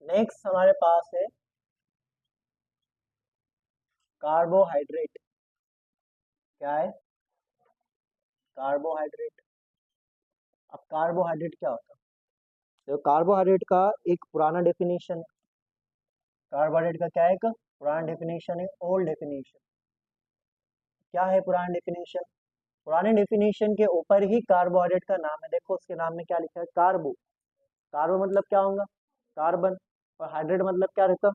Next हमारे पास है carbohydrate. क्या है? कार्बोहाइड्रेट। अब कार्बोहाइड्रेट क्या होता है? तो कार्बोहाइड्रेट का एक पुराना डेफिनेशन है। कार्बोहाइड्रेट का क्या है? एक पुराना डेफिनेशन है, ओल्ड डेफिनेशन। क्या है पुराना डेफिनेशन? पुराने डेफिनेशन के ऊपर ही कार्बोहाइड्रेट का नाम है। देखो उसके नाम में क्या लिखा है, कार्बो। कार्बो मतलब क्या होगा? कार्बन। और हाइड्रेट मतलब क्या रहता?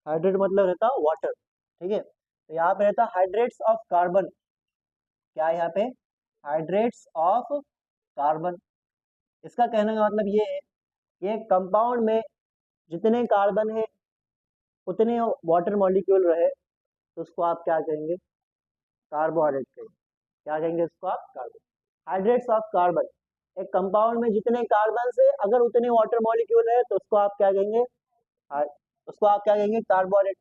हाइड्रेट मतलब रहता वाटर। ठीक है, तो यहाँ पे रहता हाइड्रेट्स ऑफ कार्बन। क्या है यहाँ पे? Hydrates of carbon. इसका कहने का मतलब ये है कि कंपाउंड में जितने कार्बन है उतने वाटर मॉलिक्यूल रहे तो उसको आप क्या कहेंगे? कार्बोहाइड्रेट कहेंगे। क्या कहेंगे इसको आप? कार्बन। Hydrates of carbon. एक कंपाउंड में जितने कार्बन से अगर उतने वाटर मॉलिक्यूल है तो उसको आप क्या कहेंगे? हाइ- उसको आप क्या कहेंगे? कार्बोहाइड्रेट।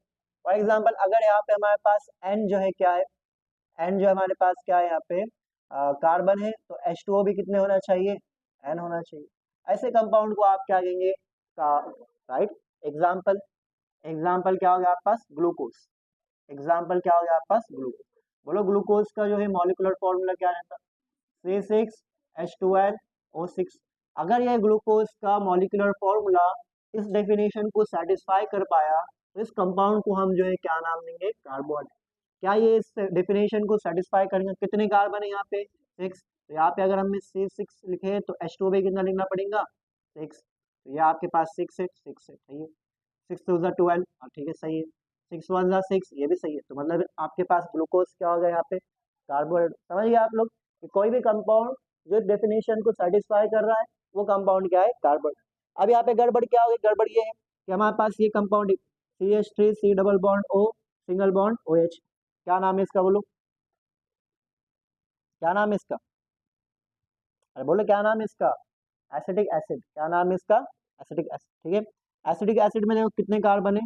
फॉर एग्जाम्पल अगर यहाँ पे हमारे पास एन जो है, क्या है? एन जो हमारे पास क्या है यहाँ पे? कार्बन है, तो H2O भी कितने होना चाहिए? एन होना चाहिए। ऐसे कंपाउंड को आप क्या कहेंगे? राइट। एग्जाम्पल, एग्जाम्पल क्या हो गया आपके पास? ग्लूकोज। एग्जाम्पल क्या हो गया आपके पास? ग्लूकोज। बोलो ग्लूकोज का जो है मॉलिक्यूलर फॉर्मूला क्या रहता? C6H12O6। अगर यह ग्लूकोज का मॉलिक्यूलर फॉर्मूला इस डेफिनेशन को सेटिस्फाई कर पाया तो इस कंपाउंड को हम जो है क्या नाम देंगे? कार्बोहाइड्रेट। क्या ये इस डेफिनेशन को सेटिस्फाई करेंगे? कितने कार्बन है यहाँ पे? 6। तो यहाँ पे अगर हमें C6 लिखे तो H2 भी कितना लिखना पड़ेगा? 6। तो ये आपके पास 6 है, 6 है, सही है। 6 2 12, हाँ ठीक है, सही है। 6 1 6, ये भी सही है। तो मतलब आपके पास ग्लूकोज क्या हो गया यहाँ पे? कार्बोहाइड्रेट। समझ गए आप लोग कि कोई भी कंपाउंड जो डेफिनेशन को सेटिस्फाई कर रहा है वो कंपाउंड क्या है? कार्बोहाइड्रेट। अब यहाँ पे गड़बड़ क्या होगी? गड़बड़ ये है कि हमारे पास ये compound CH3 C double bond O single bond OH। क्या नाम है इसका? बोलो क्या नाम है इसका? अरे बोलो क्या नाम है इसका? Acetic acid. क्या नाम है इसका? Acetic acid. ठीक है, एसिटिक एसिड में देखो कितने कार्बन है?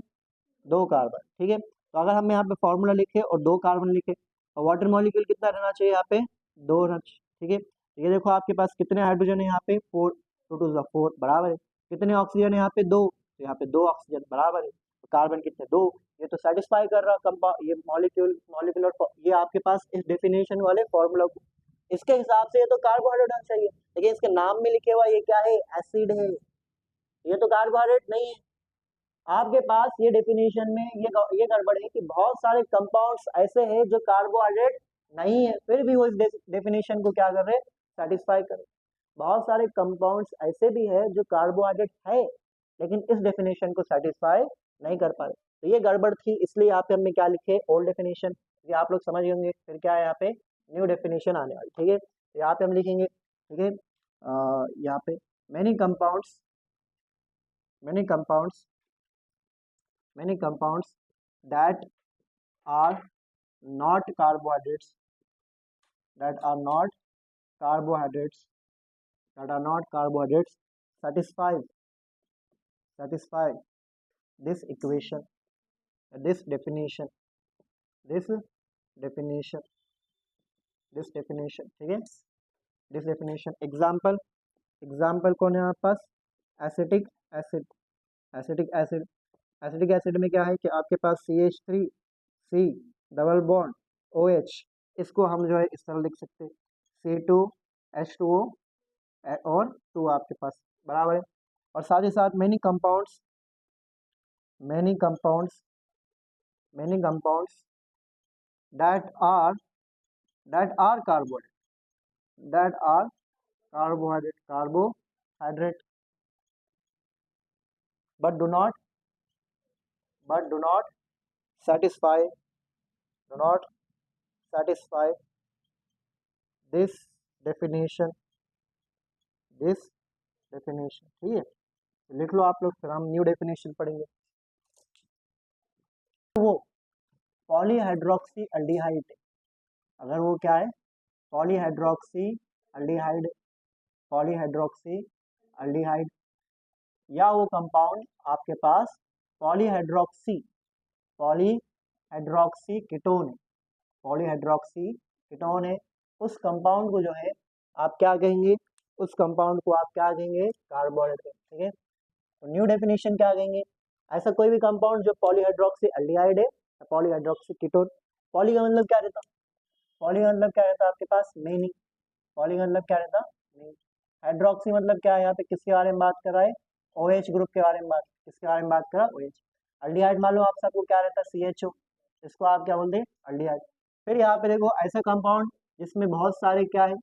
2 कार्बन। ठीक है, तो अगर हम यहाँ पे फॉर्मूला लिखे और 2 कार्बन लिखे और वाटर मॉलिक्यूल कितना रहना चाहिए यहाँ पे? 2 रहना चाहिए। ठीक है, तो ये देखो आपके पास कितने हाइड्रोजन है यहाँ पे? 4। 2 2 4 बराबर है। कितने ऑक्सीजन है यहाँ पे? 2। तो यहाँ पे 2 ऑक्सीजन बराबर है। तो कार्बन कितने? 2। ये तो सेटिस्फाई कर रहा कंपाउंड, ये मॉलिक्यूलर ये आपके पास इस डेफिनेशन वाले फॉर्मूला को, इसके हिसाब से ये तो कार्बोहाइड्रेट होना चाहिए। लेकिन इसके नाम में लिखे हुआ ये क्या है? एसिड है। ये तो कार्बोहाइड्रेट नहीं है। आपके पास ये डेफिनेशन में ये गड़बड़ है कि बहुत सारे कंपाउंड्स ऐसे हैं जो कार्बोहाइड्रेट नहीं है, फिर भी वो इस डेफिनेशन को क्या कर रहे हैं? सेटिस्फाई कर रहे हैं। बहुत सारे कंपाउंड्स ऐसे भी है जो कार्बोहाइड्रेट है लेकिन इस डेफिनेशन को सेटिस्फाई नहीं कर पा रहे। तो ये गड़बड़ थी, इसलिए यहाँ पे हमने क्या लिखे? Old definition. ये आप लोग समझ होंगे। फिर क्या है यहाँ पे? न्यू डेफिनेशन आने वाली। ठीक है, तो यहाँ पे हम लिखेंगे, ठीक है, यहाँ पे many compounds, many compounds, many compounds that are not carbohydrates, that are not carbohydrates, that are not carbohydrates satisfy, satisfy this equation, this definition, this definition, this definition। ठीक है, this definition। एग्जाम्पल, एग्जाम्पल कौन है आपके पास? Acetic acid. Acetic acid, acetic acid में क्या है कि आपके पास CH3 C double bond OH, इसको हम जो है इस तरह लिख सकते हैं C2H2O और 2 आपके पास बराबर है। और साथ ही साथ many compounds, many compounds, many compounds that are, that are carbohydrate, that are carbohydrate, carbohydrate, but do not, but do not satisfy, do not satisfy this definition, this definition। ठीक है, तो लिख लो आप लोग, फिर हम न्यू डेफिनेशन पढ़ेंगे। वो पॉलीहाइड्रोक्सी अल्डिहाइड, अगर वो क्या है? पॉलीहाइड्रोक्सी अल्डिहाइड, पॉलीहाइड्रोक्सी अल्डिहाइड, या वो कंपाउंड आपके पास पॉलीहाइड्रोक्सी, पॉलीहाइड्रोक्सी कीटोन है, पॉलीहाइड्रोक्सी कीटोन है, उस कंपाउंड को जो है आप क्या कहेंगे? उस कंपाउंड को आप क्या कहेंगे? कार्बोहाइड्रेट। ठीक है, तो न्यू डेफिनेशन क्या कहेंगे, ऐसा कोई भी कंपाउंड जो पॉलीहाइड्रोक्सी एल्डिहाइड है या पॉलीहाइड्रोक्सी कीटोन। पॉली का मतलब क्या रहता, पॉली का मतलब क्या रहता आपके पास मेनी, पॉली का मतलब क्या रहता मेनी। हाइड्रोक्सी मतलब क्या है, यहाँ पे किसके बारे में बात कर रहा है, OH ग्रुप के बारे में बात, किसके बारे में बात कर रहा है, OH। अल्डिहाइड मालूम आप सबको क्या रहता है, CHO, इसको आप क्या बोलते हैं, अल्डिहाइड। फिर यहाँ पे देखो ऐसा कंपाउंड जिसमें बहुत सारे क्या है,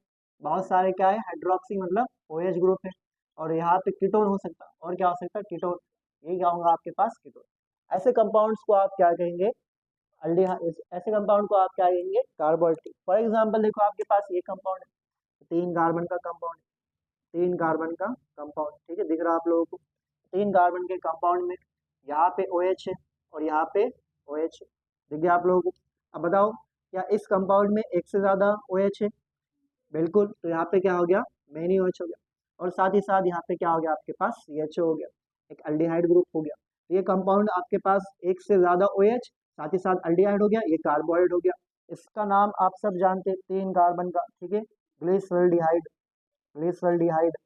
बहुत सारे क्या है, हाइड्रोक्सी मतलब OH ग्रुप है, और यहाँ पे कीटोन हो सकता है, और क्या हो सकता है, कीटोन, ये क्या होगा आपके पास, कीटोन। ऐसे कंपाउंड्स को आप क्या कहेंगे, अल्डिहाइड। ऐसे कंपाउंड को आप क्या कहेंगे, कार्बोहाइड्रेट। फॉर एग्जांपल देखो आपके पास ये कंपाउंड है, 3 कार्बन का कंपाउंड है, 3 कार्बन का कंपाउंड, ठीक है, दिख रहा है आप लोगों को। 3 कार्बन के कंपाउंड में यहाँ पे OH है और यहाँ पे OH है, दिख गया आप लोगों को। अब बताओ क्या इस कंपाउंड में एक से ज्यादा OH है, बिल्कुल, तो यहाँ पे क्या हो गया, मेनी OH हो गया, और साथ ही साथ यहाँ पे क्या हो गया आपके पास, CHO हो गया, एक अल्डिहाइड ग्रुप हो गया। ये कंपाउंड आपके पास एक से ज्यादा OH साथ ही साथ अल्डिहाइड हो गया, ये कार्बोहाइड हो गया। इसका नाम आप सब जानते हैं 3 कार्बन का, ठीक है, ग्लिसरॉल्डिहाइड, ग्लिसरॉल्डिहाइड,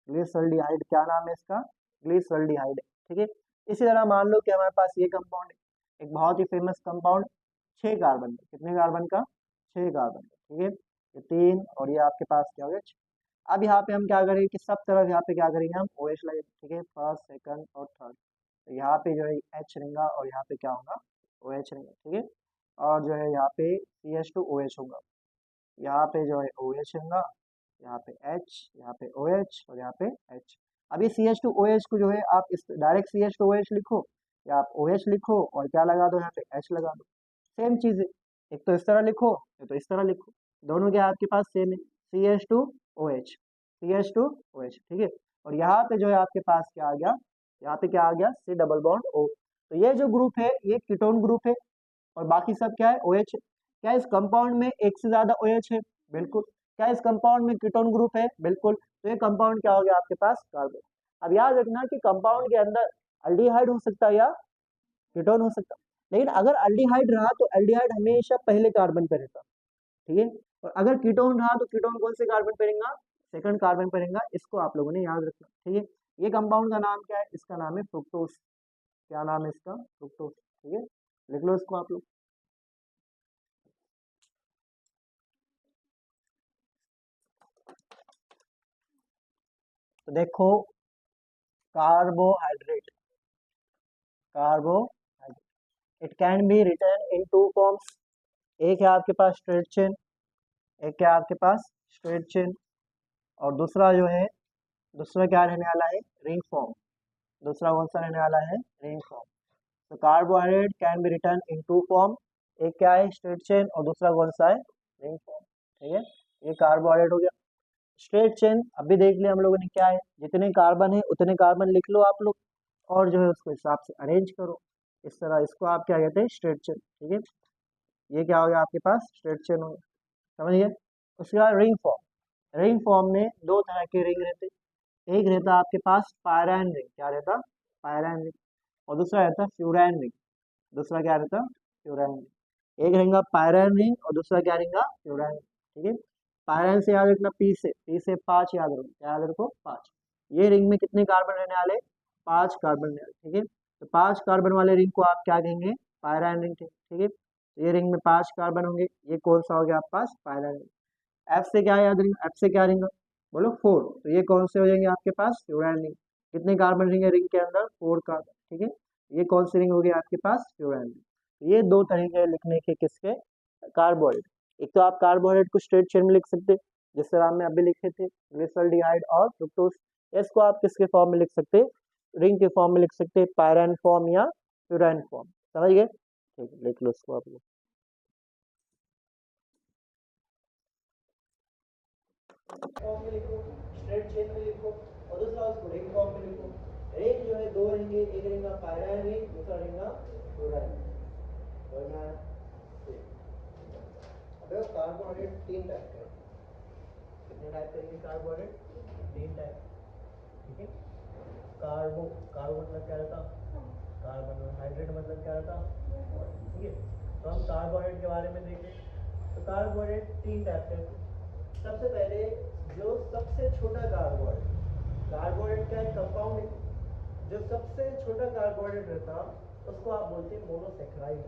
ग्लिसरॉल्डिहाइड क्या नाम है इसका, ग्लिसरॉल्डिहाइड, ठीक है। इसी तरह मान लो कि हमारे पास ये कंपाउंड है, एक बहुत ही फेमस कंपाउंड, 6 कार्बन का, कितने कार्बन का, 6 कार्बन का, ठीक है, ये 3 और ये आपके पास क्या हो गया 6। अब यहाँ पे हम क्या करेंगे कि सब तरफ यहाँ पे क्या करेंगे, हम OH लगेंगे, ठीक है, फर्स्ट सेकंड और थर्ड, तो यहाँ पे जो है H रहेगा और यहाँ पे क्या होगा, OH रहेगा, ठीक है, और जो है यहाँ पे CH2OH होगा, यहाँ पे जो है OH होगा, यहाँ पे H, यहाँ पे OH और यहाँ पे H। अब ये CH2OH को जो है आप इस डायरेक्ट CH2OH लिखो या आप OH लिखो और क्या लगा दो, यहाँ पे H लगा दो, सेम चीज़ है, एक तो इस तरह लिखो एक तो इस तरह लिखो, दोनों क्या आपके पास सेम है, CH2OH, CH2OH, ठीक है। और यहाँ पे जो है आपके पास क्या आ गया, यहाँ पे क्या आ गया, C डबल बॉन्ड O। तो ये जो ग्रुप है ये कीटोन ग्रुप है और बाकी सब क्या है, OH है। क्या इस कंपाउंड में एक से ज्यादा OH है, बिल्कुल। क्या इस कंपाउंड में कीटोन ग्रुप है, बिल्कुल। तो ये कंपाउंड क्या हो गया आपके पास, कार्बन। अब याद रखना कि कंपाउंड के अंदर अल्डिहाइड हो सकता है या कीटोन हो सकता है, लेकिन अगर अल्डिहाइड रहा तो अल्डिहाइड हमेशा पहले कार्बन पे रहता, ठीक है, और अगर कीटोन रहा तो कीटोन कौन से कार्बन पे रहेगा, सेकंड कार्बन पे रहेगा, इसको आप लोगों ने याद रखना, ठीक है। ये कंपाउंड का नाम क्या है, इसका नाम है फ्रुक्टोज, क्या नाम है इसका, फ्रुक्टोज, ठीक है, लिख लो इसको आप लोग। तो देखो carbohydrate, carbohydrate, it can be written in 2 forms, एक है आपके पास स्ट्रेट चेन, एक है आपके पास स्ट्रेट चेन, और दूसरा जो है, दूसरा क्या रहने वाला है, रिंग फॉर्म, दूसरा कौन सा रहने वाला है, रिंग फॉर्म। तो carbohydrate can be written in 2 form, एक क्या है स्ट्रेट चेन और दूसरा कौन सा है, रिंग फॉर्म, ठीक है। ये कार्बोहाइड्रेट हो गया। स्ट्रेट चेन अभी देख लिया हम लोगों ने क्या है, जितने कार्बन है उतने कार्बन लिख लो आप लोग, और जो है उसको हिसाब से अरेंज करो इस तरह, इसको आप क्या कहते हैं, स्ट्रेट चेन, ठीक है। ये क्या हो गया आपके पास, स्ट्रेट चेन हो गया, समझिए। उसके बाद रिंग फॉर्म, रिंग फॉर्म में 2 तरह के रिंग रहते, एक रहता आपके पास पायरान रिंग, क्या रहता, पायरान रिंग, और दूसरा रहता फ्यूरान रिंग, दूसरा क्या रहता, फ्यूरान रिंग। एक रहेगा पायरान रिंग और दूसरा क्या रहेगा, फ्यूरान रिंग, ठीक है। पायरान से याद रखना, पी से 5 याद रखो, क्या याद रखो, 5। ये रिंग में कितने कार्बन रहने वाले, 5 कार्बन रहने वाले, ठीक है। तो 5 कार्बन वाले रिंग को आप क्या कहेंगे, पायरान रिंग, ठीक है। तो ये रिंग में 5 कार्बन होंगे, ये कौन सा हो गया आपके पास, पायरान रिंग। एफ से क्या याद रहेगा, एफ से क्या रहेगा, बोलो 4, तो ये कौन से हो जाएंगे आपके पास, फ्यूरान रिंग। कितने कार्बन रहेंगे रिंग के अंदर, 4 कार्बन, ठीक है। ये कौन सी रिंग हो गई आपके पास, फ्यूरान रिंग। ये 2 तरीके हैं लिखने के किसके, कार्बोहाइड्रेट। एक तो आप कार्बोहाइड्रेट को स्ट्रेट चेन में लिख सकते, जिस तरह हमने अभी लिखे थे, ग्लिसरॉल्डिहाइड और फ्रुक्टोज। इसको आप किसके फॉर्म में लिख सकते, रिंग के फॉर्म में लिख सकते, पायरान फॉर्म या फ्यूरान फॉर्म, समझ गए, ठीक है, लिख लो इसको आप लोग। फॉर्म में लिखो, स्ट्रेट चेन में लिखो, और दूसरा उसको रिंग फॉर्म में लिखो। रिंग जो है 2 रहेंगे, एक रहेगा पायरान रिंग, दूसरा रहेगा फ्लोरान रिंग। अब कार्बोहाइड्रेट 3 टाइप के, कितने टाइप के कार्बोहाइड्रेट, 3 टाइप, ठीक है। कार्बो, कार्बो मतलब क्या रहता, कार्बन, हाइड्रेट मतलब क्या रहता, ठीक है। तो हम कार्बोहाइड्रेट के बारे में देखें, तो कार्बोहाइड्रेट 3 टाइप के। सबसे पहले जो सबसे छोटा कार्बोहाइड्रेट, कार्बोहाइड्रेट क्या है, कंपाउंड है, जो सबसे छोटा कार्बोहाइड्रेट रहता उसको आप बोलते हैं मोनोसेक्राइड।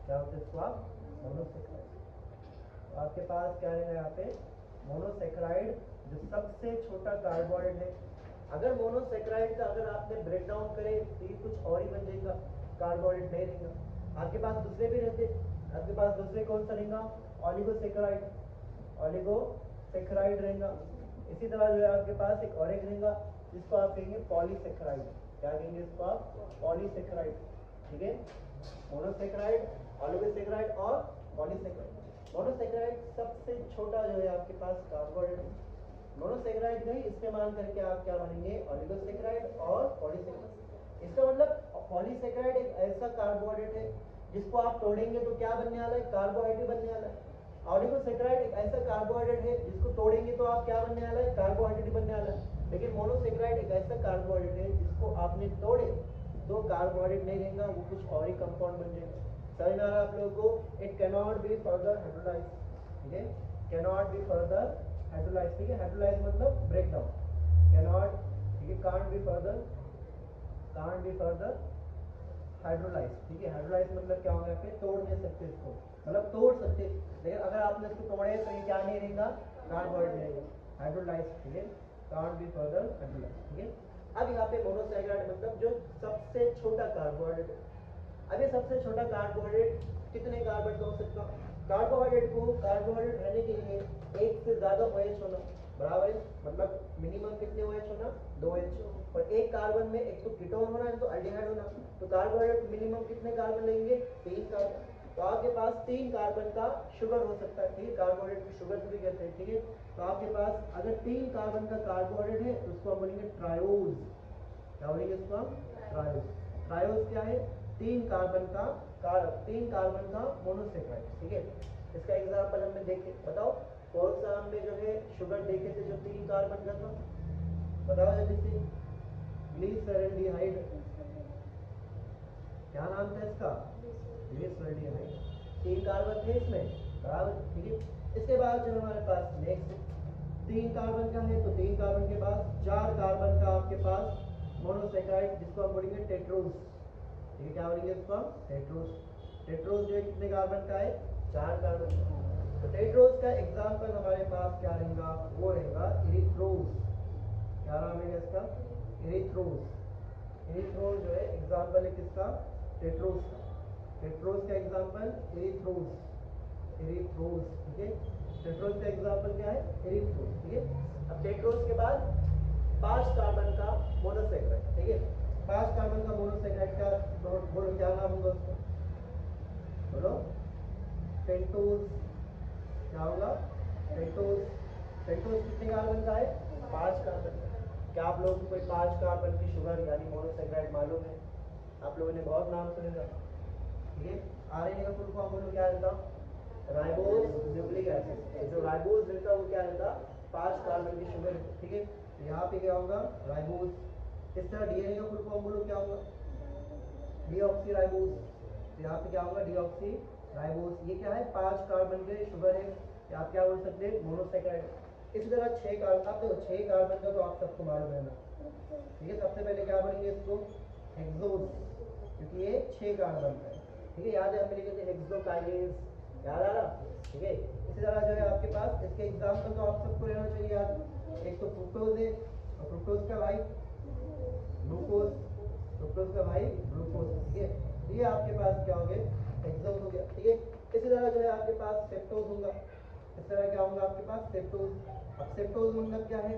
क्या बोलते हैं इसको आप? मोनोसेक्राइड। आपके पास क्या है यहाँ पे? मोनोसेक्राइड, जो सबसे छोटा कार्बोहाइड्रेट है। अगर मोनोसेक्राइड का अगर आपने ब्रेक डाउन करे तो ये कुछ और ही बन जाएगा, कार्बोहाइड्रेट नहीं रहेगा। आपके पास दूसरे भी रहते, आपके पास दूसरे कौन सा रहेगा? ऑलिगोसेक्राइड, ऑलिगोसेक्राइड रहेगा। इसी तरह जो है आपके पास एक और एक रहेगा जिसको आप कहेंगे पॉलीसेक्राइड। क्या कहेंगे इसको आप? पॉलीसेक्राइड। ठीक है, मोनोसेक्राइड, ऑलिगोसेक्राइड और पॉलीसेक्राइड। मोनोसेक्राइड सबसे छोटा जो है आपके पास कार्बोहाइड्रेट है। मोनोसेक्राइड का ही इस्तेमाल करके आप क्या बनेंगे? ऑलिगोसेक्राइड और पॉलीसेक्राइड। इसका मतलब पॉलीसेक्राइड एक ऐसा कार्बोहाइड्रेट है जिसको आप तोड़ेंगे तो क्या बनने वाला है? कार्बोहाइड्रेट बनने वाला है। ऑलिगोसेक्राइड एक ऐसा कार्बोहाइड्रेट है जिसको तोड़ेंगे तो आप क्या बनने वाला है? कार्बोहाइड्रेट बनने वाला है। लेकिन मोनोसेक्राइड एक ऐसा कार्बोहाइड्रेट है जिसको आपने तोड़े तो कार्बोहाइड्रेट नहीं रहेगा, वो कुछ और ही कंपाउंड बन जाएगा। समझ में आ रहा है आप लोगों को? It can not be further hydrolyse. ठीक है, can not be further hydrolyse. ठीक है, हाइड्रोलाइज मतलब ब्रेक डाउन, कैन नॉट, ठीक है, कांट बी फर्दर हाइड्रोलाइज। ठीक है, हाइड्रोलाइज मतलब क्या होगा? यहाँ पे तोड़ नहीं सकते इसको, मतलब तोड़ सकते, लेकिन अगर आपने इसको तोड़े तो ये क्या नहीं रहेगा? कार्बोहाइड्रेट रहेगा, हाइड्रोलाइज। ठीक है, कांट बी फर्दर हाइड्रोलाइज। ठीक है, अब यहाँ पे मोनोसेक्राइड मतलब जो सबसे छोटा कार्बोहाइड्रेट है। अब ये सबसे छोटा कार्बोहाइड्रेट कितने कार्बन का हो सकता है? कार्बोहाइड्रेट को कार्बोहाइड्रेट रहने के लिए एक से ज्यादा OH होना, बराबर है, मतलब मिनिमम कितने OH होना? 2H। और एक कार्बन में एक तो कीटोन होना है तो अल्डिहाइड होना, तो कार्बोहाइड्रेट मिनिमम कितने कार्बन लेंगे? 3 कार्बन। तो आपके पास 3 कार्बन का शुगर हो सकता है। ठीक है, कार्बोहाइड्रेट को शुगर भी कहते हैं। ठीक है, तो आपके पास अगर 3 कार्बन का कार्बोहाइड्रेट है तो उसको हम बोलेंगे ट्रायोज। क्या बोलेंगे इसको हम? ट्रायोज। ट्रायोज क्या है? 3 कार्बन का मोनोसेक्राइड। ठीक है, इसका एग्जांपल हमने देखे, बताओ कौन सा हमने जो है शुगर देखे थे जो 3 कार्बन का था? बताओ जल्दी से। ग्लिसरॉल्डिहाइड। क्या नाम था इसका? ग्लिसरॉल्डिहाइड। 3 कार्बन थे इसमें, बराबर। ठीक है, इसके बाद जो हमारे पास नेक्स्ट 3 कार्बन का है तो 3 कार्बन के बाद 4 कार्बन का आपके पास मोनोसेक्राइड जिसको हम बोलेंगे टेट्रोज। ठीक है, क्या बोलेंगे इसको हम? टेट्रोज। टेट्रोज जो है कितने कार्बन का है? 4 कार्बन का। तो टेट्रोज का एग्जांपल हमारे पास क्या रहेगा? वो रहेगा इरिथ्रोज। क्या नाम है इसका? इरिथ्रोज। इरिथ्रोज जो है एग्जांपल है किसका? टेट्रोज का। टेट्रोज का एग्जांपल इरिथ्रोज। इरिथ्रोज। ठीक है, टेट्रोज का एग्जांपल क्या है? इरिथ्रोज। ठीक है, अब टेट्रोज के बाद 5 कार्बन का मोनोसेक्राइड। ठीक है, 5 कार्बन का मोनोसेक्राइड का बोलो क्या नाम होगा उसका? बोलो। पेंटोज। क्या होगा? पेंटोज। पेंटोज कितने कार्बन का है? 5 कार्बन का। क्या आप लोगों को कोई 5 कार्बन की शुगर यानी मोनोसेक्राइड मालूम है? आप लोगों ने बहुत नाम सुने था। ठीक है, RNA का फुल फॉर्म बोलो क्या रहता? Ribose nucleic acid. जो राइबोज रहता है वो क्या रहता? 5 कार्बन की शुगर। ठीक है, यहाँ पे क्या होगा? राइबोज। इस तरह DNA का फुल फॉर्म बोलो क्या होगा? Deoxy ribose. तो यहाँ पे क्या होगा? Deoxy ribose. ये क्या है? 5 कार्बन के शुगर है, आप क्या बोल सकते हैं? मोनोसेक्राइड। इसी तरह 6 कार्बन, आप देखो 6 कार्बन का तो आप सबको मालूम है ना। ठीक है, सबसे पहले क्या बनेंगे इसको? हेक्सोज, क्योंकि ये 6 कार्बन का है। ठीक है, याद है हमने लिखे थे हेक्सोकाइनेज, याद आ रहा? ठीक है, इसी तरह जो है आपके पास इसके एग्जाम्पल तो आप सबको रहना चाहिए याद। एक तो फ्रुक्टोज है, और फ्रुक्टोज का भाई ग्लूकोज, फ्रुक्टोज का भाई ग्लूकोज। ठीक है, ये आपके पास क्या हो गए? हेक्सोज हो गया। ठीक है, इसी तरह जो है आपके पास सेप्टोज होगा। इस तरह क्या होगा आपके पास? सेप्टोज। अब सेप्टोज मतलब क्या है?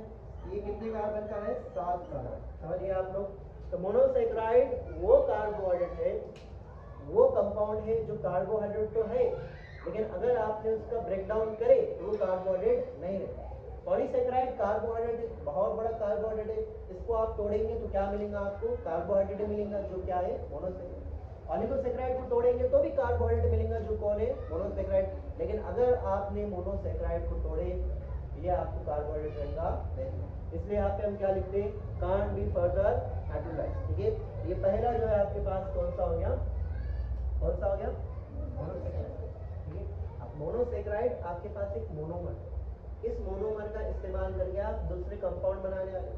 ये कितने कार्बन का है? 7 कार्बन। समझिए आप लोग। तो मोनोसेक्राइड वो कार्बोहाइड्रेट है, वो कंपाउंड है जो कार्बोहाइड्रेट तो है लेकिन अगर आपने उसका ब्रेक डाउन करे तो वो कार्बोहाइड्रेट नहीं रहता। पॉलीसेक्राइड कार्बोहाइड्रेट बहुत बड़ा कार्बोहाइड्रेट है, इसको आप तोड़ेंगे तो क्या मिलेगा आपको? कार्बोहाइड्रेट मिलेगा, जो क्या है? मोनोसेक्राइड। ऑलिगोसेक्राइड को तोड़ेंगे तो भी कार्बोहाइड्रेट मिलेगा, जो कौन है? मोनोसेक्राइड। लेकिन अगर आपने मोनोसेक्राइड को तोड़े ये आपको कार्बोहाइड्रेट रहेगा नहीं। इसलिए यहाँ पे हम क्या लिखते हैं? Can't be further hydrolyse. ठीक है, ये पहला जो है आपके पास कौन सा हो गया? कौन सा हो गया? मोनोसेक्राइड। ठीक है, अब मोनोसेक्राइड आपके पास एक मोनोमर है, इस मोनोमर का इस्तेमाल करके आप दूसरे कंपाउंड बनाने वाले।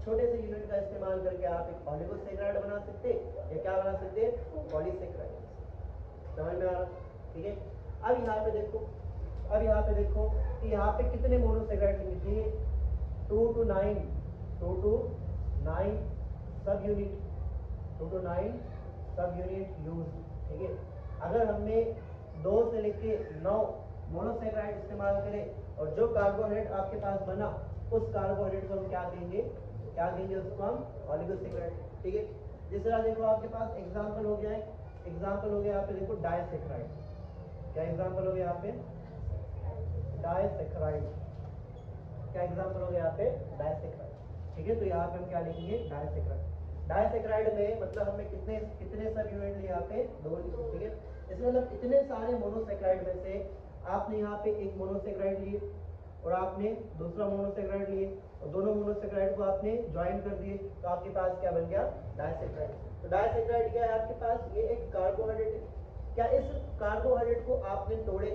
छोटे से यूनिट का इस्तेमाल करके आप एक ऑलिगोसैकेराइड बना सकते या क्या बना सकते पॉलीसैकेराइड। समझ में आ रहा? ठीक है। अब यहाँ पे देखो कि यहाँ पे कितने मोनोसैकेराइड लिखने चाहिए 2 to 9 सब यूनिट 2 to 9 सब यूनिट यूज। ठीक है। अगर हमने 2 से लेके 9 मोनोसैकेराइड इस्तेमाल करें और जो कार्बोहाइड्रेट आपके पास बना उस कार्बोहाइड्रेट को हम क्या कहेंगे उसको हम ऑलिगोसैकेराइड। ठीक है। जिस तरह देखो आपके पास एग्जांपल हो गया यहाँ पे देखो डाइसैकेराइड। क्या एग्जांपल हो गया यहाँ पे डाइसैकेराइड। क्या एग्जांपल हो गया यहाँ पे डाइसैकेराइड। ठीक है। तो यहाँ पे हम क्या लिखेंगे डाइसैकेराइड में मतलब हमें कितने सब यूनिट लिए यहाँ पे 2 लिए। ठीक है। इसमें मतलब इतने सारे मोनोसैकेराइड में से आपने यहाँ पे एक मोनोसैकेराइड लिए और आपने दूसरा मोनोसैकेराइड लिए और दोनों मोनोसैकेराइड को आपने ज्वाइन कर दिए तो आपके पास क्या बन गया डाइसैकेराइड। तो डाइसैकेराइड क्या है आपके पास ये एक कार्बोहाइड्रेट है। क्या इस कार्बोहाइड्रेट को आपने तोड़े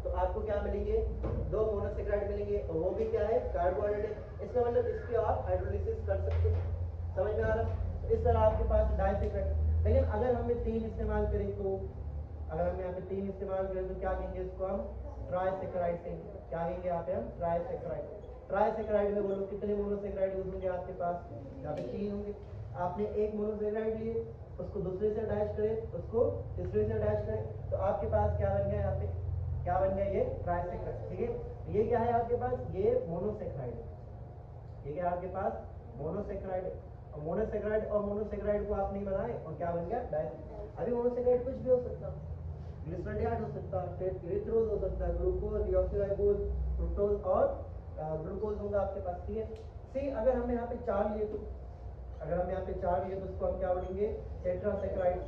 तो आपको क्या मिलेंगे 2 मोनोसैकेराइड मिलेंगे और वो भी क्या है कार्बोहाइड्रेट है। इसका मतलब इसकी आप हाइड्रोलिसिस कर सकते हैं। समझ में आ रहा? तो इस तरह आपके पास डाइसैकेराइड। लेकिन अगर हमें 3 इस्तेमाल करें तो अगर हम यहाँ पे 3 इस्तेमाल करें तो क्या कहेंगे इसको हम ट्राइसैकेराइड कहेंगे। क्या कहेंगे यहाँ पे हम ट्राइसैकेराइड में बोलो कितने मोनोसैकेराइड यूज होंगे आपके पास यहाँ पे 3 होंगे। आपने एक मोनोसैकेराइड लिए उसको दूसरे से अटैच करें उसको तीसरे से अटैच करें तो आपके पास क्या बन गया यहाँ पे क्या बन गया ये ट्राइसैकेराइड। ठीक है। ये क्या है आपके पास ये मोनोसैकेराइड है। ये क्या आपके पास मोनोसैकेराइड है और मोनोसैकेराइड को आप नहीं बनाए और क्या बन गया डाइसैकेराइड। अभी मोनोसैकेराइड कुछ भी हो सकता है ग्लिसरॉल हो सकता है एरिथ्रोज हो सकता है ग्लूकोज डिऑक्सीराइबोज फ्रुक्टोज और ग्लूकोज होगा आपके पास। ठीक है। सी अगर हम यहाँ पे 4 लिए तो उसको हम क्या बोलेंगे टेट्रासैकेराइड।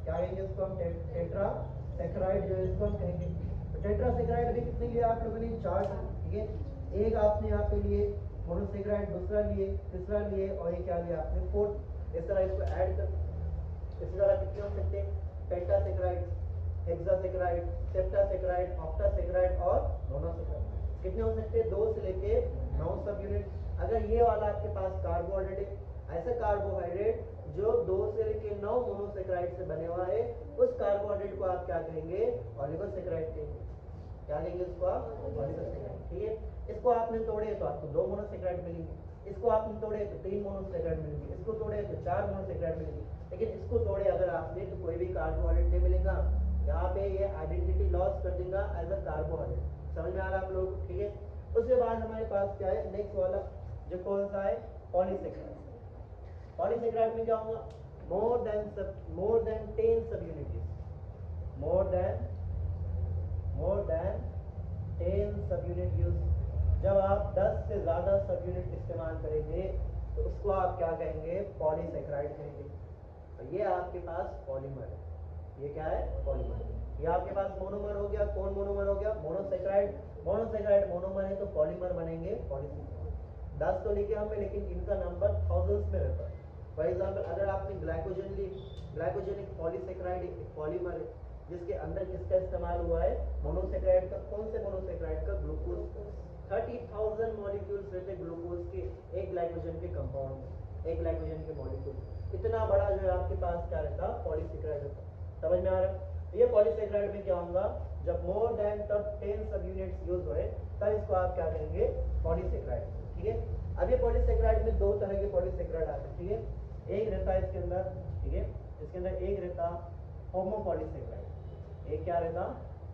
क्या कहेंगे उसको हम टेट्रासैकेराइड जो है इसको हम कहेंगे। तो टेट्रासैकेराइड भी कितने लिए आप लोगों ने 4। ठीक है। एक आपने यहाँ पे लिए मोनोसैकेराइड दूसरा लिए तीसरा लिए और ये क्या लिया आपने 4। इस तरह इसको ऐड कर इसी तरह कितने हो सकते हैं पेंटासैकेराइड हेक्सासैकेराइड सेप्टासैकेराइड ऑक्टासैकेराइड और मोनोसैकेराइड कितने हो सकते हैं 2 से लेके 9 सब यूनिट। अगर ये वाला आपके पास कार्बोहाइड्रेट है ऐसा कार्बोहाइड्रेट जो 2 से लेके 9 मोनोसैकेराइड से बने हुआ है उस कार्बोहाइड्रेट को आप क्या कहेंगे ऑलिगोसैकेराइड कहेंगे। क्या कहेंगे उसको आप ऑलिगोसैकेराइड। ठीक है। इसको आपने तोड़े तो आपको 2 मोनोसैकेराइड मिलेंगे इसको आपने तोड़े तो 3 मोनोसैकेराइड मिलेंगे इसको तोड़े तो 4 मोनोसैकेराइड मिलेंगे। लेकिन इसको तोड़े अगर आपने तो कोई भी कार्बोहाइड्रेट नहीं मिलेगा। यहाँ पे ये आइडेंटिटी लॉस कर देगा एज अ कार्बोहाइड्रेट। समझ में आ रहा है आप लोग? ठीक है। उसके बाद हमारे पास क्या है नेक्स्ट वाला जो कौन सा है पॉलीसैकेराइड। पॉलीसैकेराइड में क्या होगा मोर देन 10 सब यूनिट मोर देन 10 सब यूनिट यूज। जब आप 10 से ज्यादा सब यूनिट इस्तेमाल करेंगे तो उसको आप क्या कहेंगे पॉलीसैकेराइड कहेंगे। तो ये आपके पास पॉलीमर है। ये क्या है पॉलीमर। ये आपके पास मोनोमर हो गया। कौन मोनोमर हो गया मोनोसैकेराइड मोनोमर है तो पॉलीमर बनेंगे पॉलीसैकेराइड। 10 तो लिखे हमने लेकिन इनका नंबर थाउजेंड्स में रहता है। फॉर एग्जांपल अगर आपने ग्लाइकोजन ली ग्लाइकोजन एक पॉलीसैकेराइड एक पॉलीमर है जिसके अंदर किसका इस्तेमाल हुआ है मोनोसैकेराइड का। कौन से मोनोसैकेराइड का ग्लूकोज 30,000 मॉलिक्यूल्स रहते ग्लूकोज के एक ग्लाइकोजन के कंपाउंड में एक ग्लाइकोजन के मॉलिक्यूल इतना बड़ा जो है आपके पास क्या रहता पॉलीसैकेराइड रहता। समझ में आ रहा है? तो ये पॉलीसैकेराइड में क्या होगा जब मोर देन 10 सब यूनिट्स यूज हुए तब इसको आप क्या कहेंगे पॉलीसैकेराइड। ठीक है। अब ये पॉलीसैकेराइड में 2 तरह के पॉलीसैकेराइड आते हैं। ठीक है। एक रहता है इसके अंदर ठीक है इसके अंदर एक रहता होमोपॉलीसैकेराइड। एक क्या रहता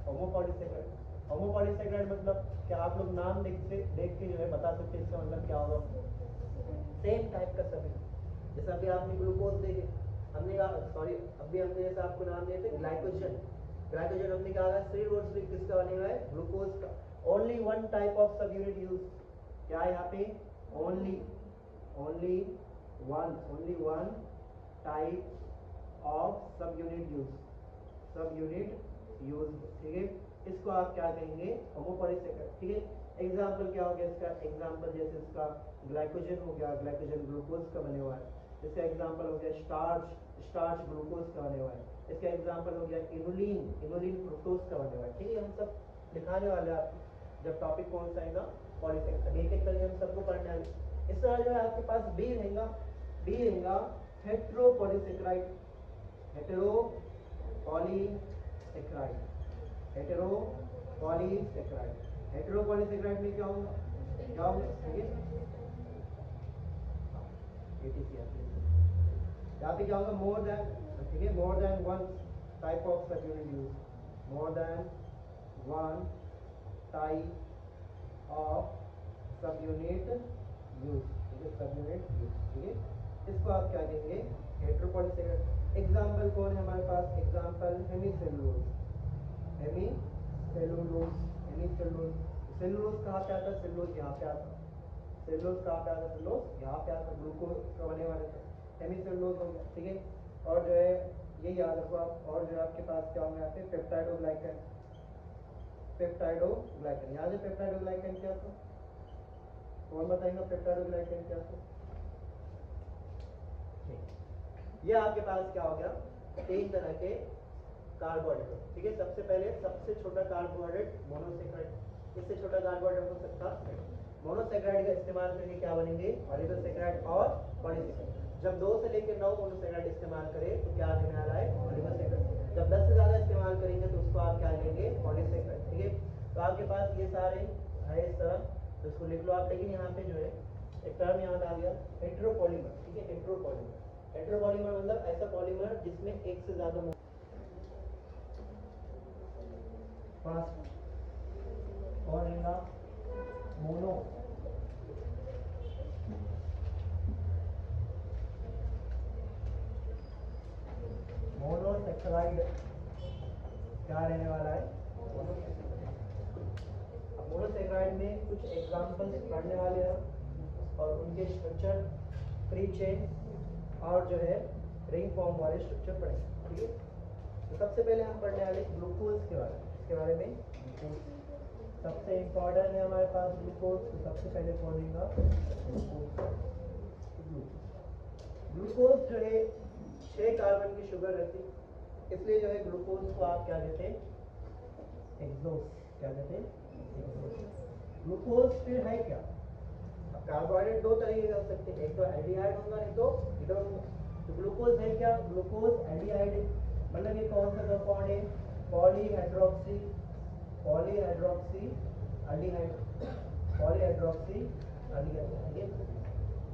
होमोपॉलीसैकेराइड। होमोपॉलीसैकेराइड मतलब क्या आप लोग नाम देख के जो है बता सकते हैं इसका मतलब क्या होगा सेम टाइप का सभी जैसा कि आपने ग्लूकोज देखे हमने कहा सॉरी अभी हमने जैसा आपको नाम दिए थे ग्लाइकोजन हमने कहा सिर्फ किसका बने हुआ है ग्लूकोज का। Only one type of subunit use क्या है यहाँ पे only one type of subunit use. ठीक है। इसको आप क्या कहेंगे होमोपॉलीसैकेराइड। ठीक है। एग्जाम्पल क्या हो गया इसका एग्जाम्पल जैसे इसका ग्लाइकोजन हो गया ग्लाइकोजन ग्लूकोज का बने हुआ है। इसका एग्जाम्पल हो गया स्टार्च ग्लूकोज का बने हुआ है। इसका एग्जाम्पल हो गया इनुलिन फ्रुक्टोज का बने हुआ है। ठीक है। हम सब दिखाने वाले हैं जब टॉपिक कौन सा आएगा पॉलीसैकेराइड एक एक करके हम सबको पढ़ने वाले। इस तरह जो है आपके पास बी रहेगा हेटेरोपॉलीसेकेराइड, हेटेरोपॉलीसेकेराइड, हेटेरोपॉलीसेकेराइड। हेटेरोपॉलीसेकेराइड में क्या होगा, ठीक है, यहाँ पे क्या होगा, मोर देन, ठीक है, more than one type of subunit use, more than one type of subunit use, ठीक है, सब यूनिट यूज, ठीक है, इसको आप क्या कहेंगे, हेटेरोपॉलीसेकेराइड। एग्जांपल कौन है हमारे पास, example hemicellulose, hemicellulose, hemicellulose. Cellulose कहाँ पे आता है, सेलुलोज यहाँ पे आता है, सेलुलोज कहाँ पे आता है, सेलुलोज यहाँ पे आता है, ग्लूकोज का बने वाले थे, हेमीसेलुलोज हो गया, ठीक है। और जो है ये याद रखो आप, और जो है आपके पास क्या होंगे यहाँ पे, पेप्टाइडोग्लाइकन, पेप्टाइडोग्लाइकन, यहाँ से पेप्टाइडोग्लाइकन क्या था, कौन बताएगा पेप्टाइडोग्लाइकन क्या था, ये आपके पास क्या हो गया, तीन तरह के कार्बोहाइड्रेट, ठीक है। सबसे पहले सबसे छोटा कार्बोहाइड्रेट मोनोसेकेराइड, इससे छोटा कार्बोहाइड्रेट हो सकता, मोनोसेकेराइड का इस्तेमाल करके क्या बनेंगे, ऑलिगोसेकेराइड और पॉलीसेकेराइड। जब 2 से लेकर 9 मोनोसेकेराइड इस्तेमाल करें तो क्या आने में आ रहा है, ऑलिगोसेकेराइड। जब 10 से ज्यादा इस्तेमाल करेंगे तो उसको आप क्या लेंगे, पॉलीसेकेराइड, ठीक है। तो आपके पास ये सारे है इस तरह, तो इसको लिख लो आप। लेकिन यहाँ पे जो है एक टर्म याद आ गया, हेटेरोपॉलीमर, ठीक है, हेटेरोपॉलीमर। हेटेरोपॉलीमर मतलब ऐसा पॉलीमर जिसमें एक से ज्यादा फर्स्ट और रहेगा मोनो, मोनोसेकेराइड क्या रहने वाला है, मोनोसेकेराइड में कुछ एग्जांपल्स पढ़ने वाले हैं और उनके स्ट्रक्चर, फ्री चेन और जो है रिंग फॉर्म वाले स्ट्रक्चर पढ़ेंगे, ठीक है। तो सबसे पहले हम पढ़ने वाले ग्लूकोज के बारे में, इसके बारे में ग्लूकोज सबसे इंपॉर्टेंट है हमारे पास ग्लूकोज। तो सबसे पहले कौन लेगा, ग्लूकोज जो है 6 कार्बन की शुगर रहती है, इसलिए जो है ग्लूकोज को आप क्या कहते हैं, एक्सोस, क्या कहते हैं, ग्लूकोज फिर है क्या, कार्बोहाइड्रेट दो तरह के हो सकते हैं, एक तो एल्डिहाइड होगा, नहीं तो कीटोन होगा। तो ग्लूकोज है क्या, ग्लूकोज एल्डिहाइड है, मतलब ये कौन सा कंपाउंड है, polyhydroxy, polyhydroxy aldehyde, polyhydroxy aldehyde, ठीक है।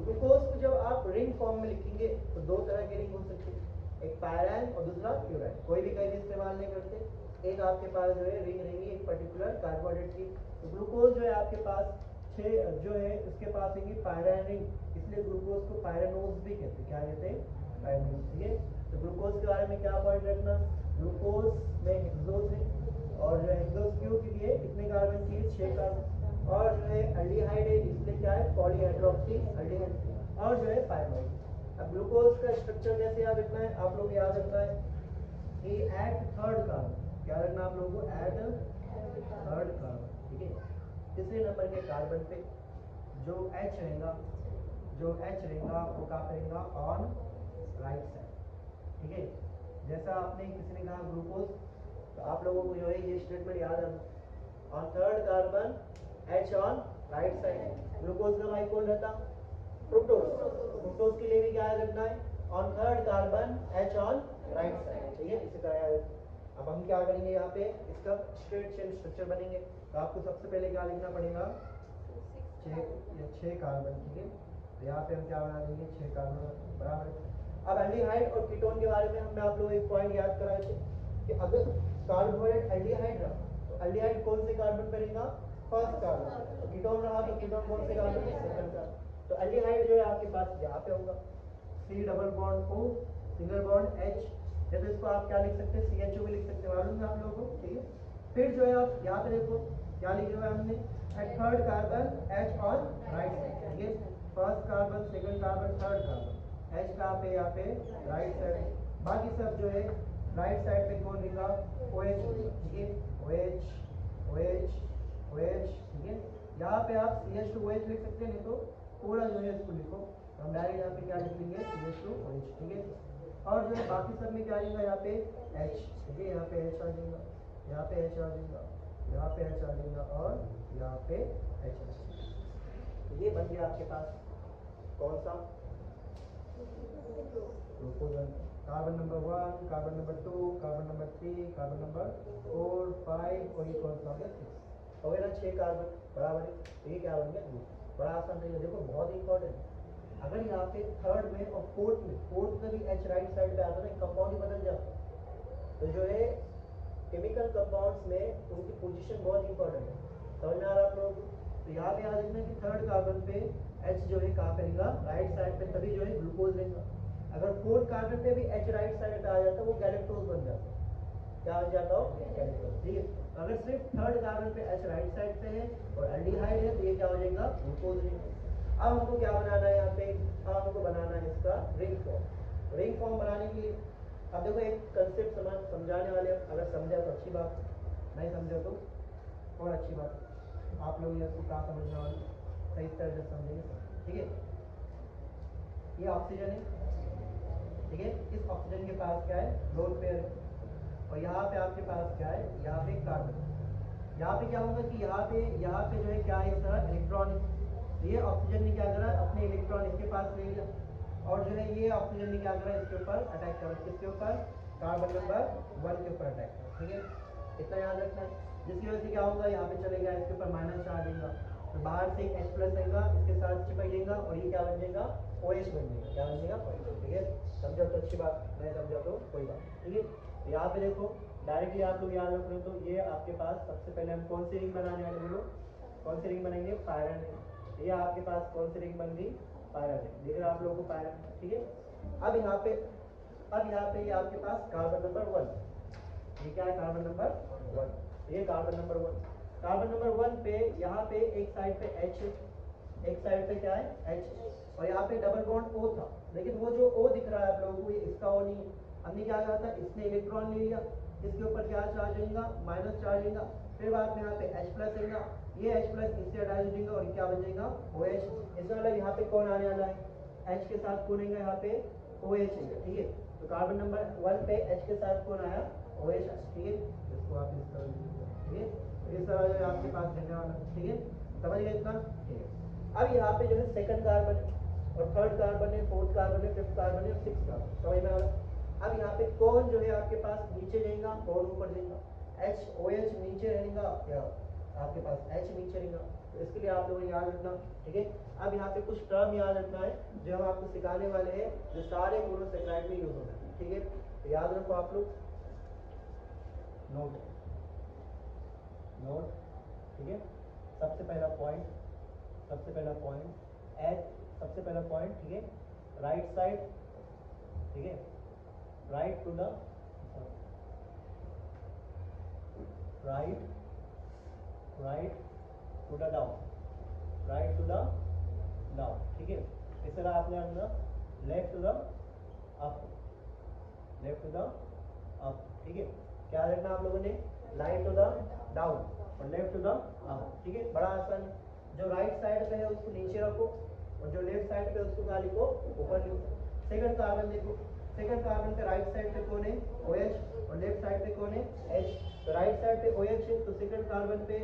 ग्लूकोज को जब आप रिंग फॉर्म में लिखेंगे तो दो तरह के रिंग हो सकते हैं, एक पैरान और दूसरा क्लोराइड, कोई भी कहीं इस्तेमाल नहीं करते, एक आपके पास जो है रिंग रहेंगी एक पर्टिकुलर कार्बोहाइड्रेट की। तो ग्लूकोज जो है आपके पास 6 जो है उसके पास होंगी पैरान रिंग, इसलिए ग्लूकोज को पायरानोज भी कहते हैं, क्या कहते हैं, पायरानोज, ठीक है। तो ग्लूकोज के बारे में क्या पॉइंट रखना, ग्लूकोज में हेक्सोज है, और जो हेक्सोज क्यों के लिए कितने कार्बन चाहिए, 6 कार्बन, और जो है एल्डिहाइड है इसलिए क्या है, पॉलीहाइड्रोक्सी एल्डिहाइड, और जो है पायरानोज। अब ग्लूकोज का स्ट्रक्चर कैसे याद रखना है, आप लोग याद रखना है कि एट थर्ड कार्बन, क्या रखना आप लोगों को, एट थर्ड कार्बन, ठीक है। तीसरे नंबर के कार्बन पे जो H रहेगा, जो H रहेगा वो क्या करेगा, ऑन राइट साइड, ठीक है। जैसा आपने किसी ने कहा ग्लूकोज, तो आप लोगों को जो है ये स्टेटमेंट याद रखना, on third carbon H on right side. Glucose का भाई कौन रहता, फ्रुक्टोज, फ्रुक्टोज के लिए भी क्या याद रखना है, on third carbon H on right side, ठीक है, इसी तरह याद। अब हम क्या करेंगे, यहाँ पे इसका स्ट्रेट चेन स्ट्रक्चर बनेंगे, तो आपको सबसे पहले क्या लिखना पड़ेगा, 6 कार्बन, ठीक है। तो यहाँ पे हम क्या बना देंगे, 6 कार्बन, बराबर। अब एल्डिहाइड और कीटोन के बारे में हमने आप लोगों को एक पॉइंट याद कराए थे कि अगर कार्बोहाइड्रेट एल्डिहाइड रहा तो एल्डिहाइड कौन से कार्बन पे रहेगा, फर्स्ट कार्बन, तो कीटोन रहा तो कीटोन कौन से कार्बन पे, सेकंड कार्बन। तो एल्डिहाइड जो है आपके पास यहाँ पे होगा, C double bond O single bond H, या तो इसको आप क्या लिख सकते हैं, CHO भी लिख सकते हैं, मालूम है आप लोगों को, ठीक है। फिर जो है आप यहाँ पे देखो क्या लिखे हुआ है हमने, at third carbon H on right side, ठीक है, first carbon, second carbon, third carbon, H कहाँ पे, यहाँ पे राइट साइड। बाकी सब जो है राइट साइड पे कौन रहेगा, OH, ठीक है, OH, OH, OH, ठीक है। यहाँ पे आप CH2OH लिख सकते हैं, नहीं तो पूरा जो है इसको लिखो, तो हम डायरेक्ट यहाँ पे क्या लिख लेंगे, CH2OH, ठीक है। और जो है बाकी सब में क्या आएगा, यहाँ पे H, ठीक है, यहाँ पे H आ जाएगा, यहाँ पे H आ जाएगा, यहाँ पे H आ जाएगा, और यहाँ पे H आ जाएगा। तो ये बन गया आपके पास कौन सा? Glucose. Carbon number 1, carbon number 2, carbon number 3, carbon number 4, 5 और ये कौन सा हो गया? 6 हो गया ना, 6 कार्बन बराबर है। तो ये क्या बन गया? ग्लूकोज। बड़ा आसान नहीं है, देखो बहुत इंपॉर्टेंट। अगर यहाँ पे थर्ड में और फोर्थ में भी एच राइट साइड पे आता है ना, कंपाउंड ही बदल जाता। तो जो है केमिकल कंपाउंड्स में उनकी पोजीशन बहुत इंपॉर्टेंट है। समझ में आ रहा है आप लोगों को? तो यहाँ पे याद रखना कि थर्ड कार्बन पे H जो है कहाँ पे रहेगा? राइट साइड पे, तभी जो है ग्लूकोज रहेगा। अगर फोर्थ कार्बन पे भी H राइट साइड पे आ जाता है, वो गैलेक्टोज बन जाता है। क्या बन जाता हो? गैलेक्टोज। ठीक है, अगर सिर्फ थर्ड कार्बन पे H राइट साइड पे है और एल्डिहाइड है, तो ये क्या हो जाएगा? ग्लूकोज रहेगा। अब हमको क्या बनाना है यहाँ पे? अब हमको बनाना है इसका रिंग फॉर्म। रिंग फॉर्म बनाने के लिए अब देखो एक कंसेप्ट समझाने वाले, अगर समझा तो अच्छी बात, नहीं समझा तो और अच्छी बात। आप लोग इसको क्या समझने वाले, सही तरह से समझेंगे। ठीक है, ये ऑक्सीजन है। ठीक है, इस ऑक्सीजन के पास क्या है? लोन पेयर है। और यहाँ पे आपके पास क्या है? यहाँ पे कार्बन। यहाँ पे क्या होगा कि यहाँ पे जो है क्या है? इसका इलेक्ट्रॉन। ये ऑक्सीजन ने क्या करा? अपने इलेक्ट्रॉन इसके पास ले लिया और जो है ये ऑक्सीजन ने क्या करा? इसके ऊपर अटैक करा। किसके ऊपर? कार्बन नंबर 1 के ऊपर अटैक करा। ठीक है, इतना याद रखना है। जिसकी वजह से क्या होगा? यहाँ पे चलेगा, इसके ऊपर माइनस चार्ज देगा, तो बाहर से एक H+ आएगा, इसके साथ चिपक जाएगा और ये क्या बन जाएगा? OH बन जाएगा। क्या बन जाएगा? ठीक है, समझो तो अच्छी बात, नहीं समझा तो कोई बात। ठीक है, तो यहाँ पे देखो डायरेक्टली आप लोग याद रख रहे हो। तो ये आपके पास सबसे पहले हम कौन सी रिंग बनाने वाले? बोलो कौन सी रिंग बनाएंगे? पायरन रिंग। ये आपके पास कौन सी रिंग बन गई? पायरन रिंग। दिख रहा है आप लोगों को पायरन? ठीक है, अब यहाँ पे ये आपके पास कार्बन नंबर 1। ये क्या है? Carbon number 1। ये कार्बन नंबर 1। कार्बन नंबर 1 पे यहाँ पे एक साइड पे H है, एक साइड पे क्या है? H। और यहाँ पे डबल बॉन्ड O था, लेकिन वो जो O दिख रहा है आप लोगों को, ये इसका O नहीं है। हमने क्या कहा था? इसने इलेक्ट्रॉन ले लिया, इसके ऊपर क्या चार्ज रहेगा? माइनस चार्ज रहेगा। फिर बाद में यहाँ पे H+ रहेगा, ये H+ इससे अटैच हो जाएगा और क्या बन जाएगा? OH। इसका मतलब यहाँ पे कौन आने वाला है? H के साथ कौन आएगा? यहाँ पे OH है। ठीक है, तो कार्बन नंबर 1 पे H के साथ कौन आया? OH आया। ठीक है, इसको आप इस तरह लीजिए। ठीक है, तो इस तरह जो आपके पास रहने वाला। ठीक है, समझ गए इतना? ठीक है, अब यहाँ पे जो है सेकंड कार्बन है और थर्ड कार्बन है, फोर्थ कार्बन है, फिफ्थ कार्बन है और सिक्स कार्बन। समझ में आ रहा? अब यहाँ पे कौन जो है आपके पास नीचे रहेगा, कौन ऊपर रहेगा? OH नीचे रहेगा या आपके पास H नीचे रहेगा? तो इसके लिए आप लोगों ने याद रखना। ठीक है, अब यहाँ पे कुछ टर्म याद रखना है जो हम आपको सिखाने वाले हैं, जो सारे मोनोसेक्राइड में यूज होते हैं। ठीक है, तो याद रखो आप लोग। नोट। ठीक है, सबसे पहला पॉइंट एच, सबसे पहला पॉइंट। ठीक है, राइट साइड। ठीक है, right to the right to the down, right to the down. ठीक है, इस तरह आपने अपना left to the up, left to the up. ठीक है, क्या रखना आप लोगों ने? राइट टू द डाउन और लेफ्ट टू द अप। ठीक है, बड़ा आसान है। जो राइट साइड पे है उसको नीचे रखो और जो लेफ्ट साइड पे उसको क्या लिखो? ऊपर लिखो। सेकंड कार्बन देखो, सेकंड कार्बन के राइट साइड पे कौन है? OH और लेफ्ट साइड पे कौन है? H। तो राइट साइड पे OH है, तो सेकंड कार्बन पे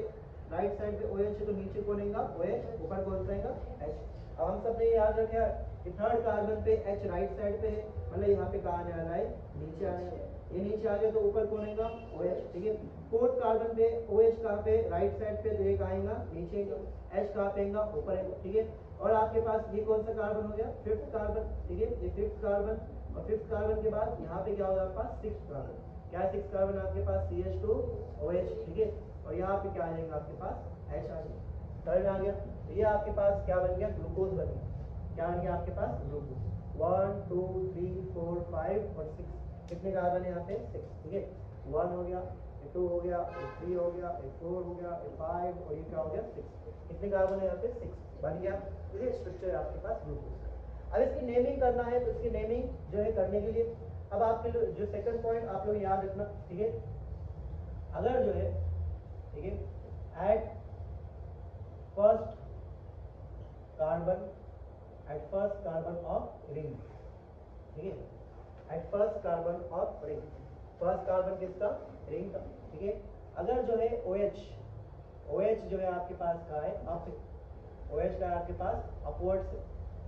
राइट साइड पे OH है, तो नीचे कौन रहेगा? OH, ऊपर कौन सा रहेगा? H। अब हम सब ने याद रखा कि थर्ड कार्बन पे H राइट साइड पे है, मतलब यहाँ पे कहाँ आने वाला है? नीचे आने वाला है। ये नीचे आ गया तो ऊपर कौन आएगा? OH। ठीक है, फोर्थ कार्बन पे OH कहाँ पे? राइट साइड पे, तो ये कहाँ आएगा? नीचे। H कहाँ पे आएगा? ऊपर आएगा। ठीक है, और आपके पास ये कौन सा कार्बन हो गया? Fifth carbon. ठीक है, ये फिफ्थ कार्बन और फिफ्थ कार्बन के बाद यहाँ पे क्या होगा आपके पास? Six carbon. क्या है सिक्स कार्बन आपके पास? CH2OH। ठीक है, और यहाँ पे क्या आ जाएगा आपके पास? H आ जाएगा। थर्ड आ गया, तो ये आपके पास क्या बन गया? ग्लूकोज बन गया। क्या बन गया आपके पास? ग्लूकोज। 1 2 3 4 5 और 6। कितने कार्बन है यहाँ पे? 6। ठीक है, 1 हो गया, 2 हो गया, 3 हो गया, 4 हो गया, 5 और ये क्या हो गया? 6। कितने कार्बन है यहाँ पे? 6 बन गया। तो ये स्ट्रक्चर है आपके पास ग्लूकोज का। अब इसकी नेमिंग करना है, तो इसकी नेमिंग जो है करने के लिए अब आपके जो सेकंड पॉइंट आप लोग याद रखना। ठीक है, अगर जो है, ठीक है, at first carbon of ring. ठीक है, at first carbon of ring, first carbon किसका? रिंग का। ठीक है, अगर जो है OH जो है आपके पास का है अप, OH का है आपके पास अपवर्ड से,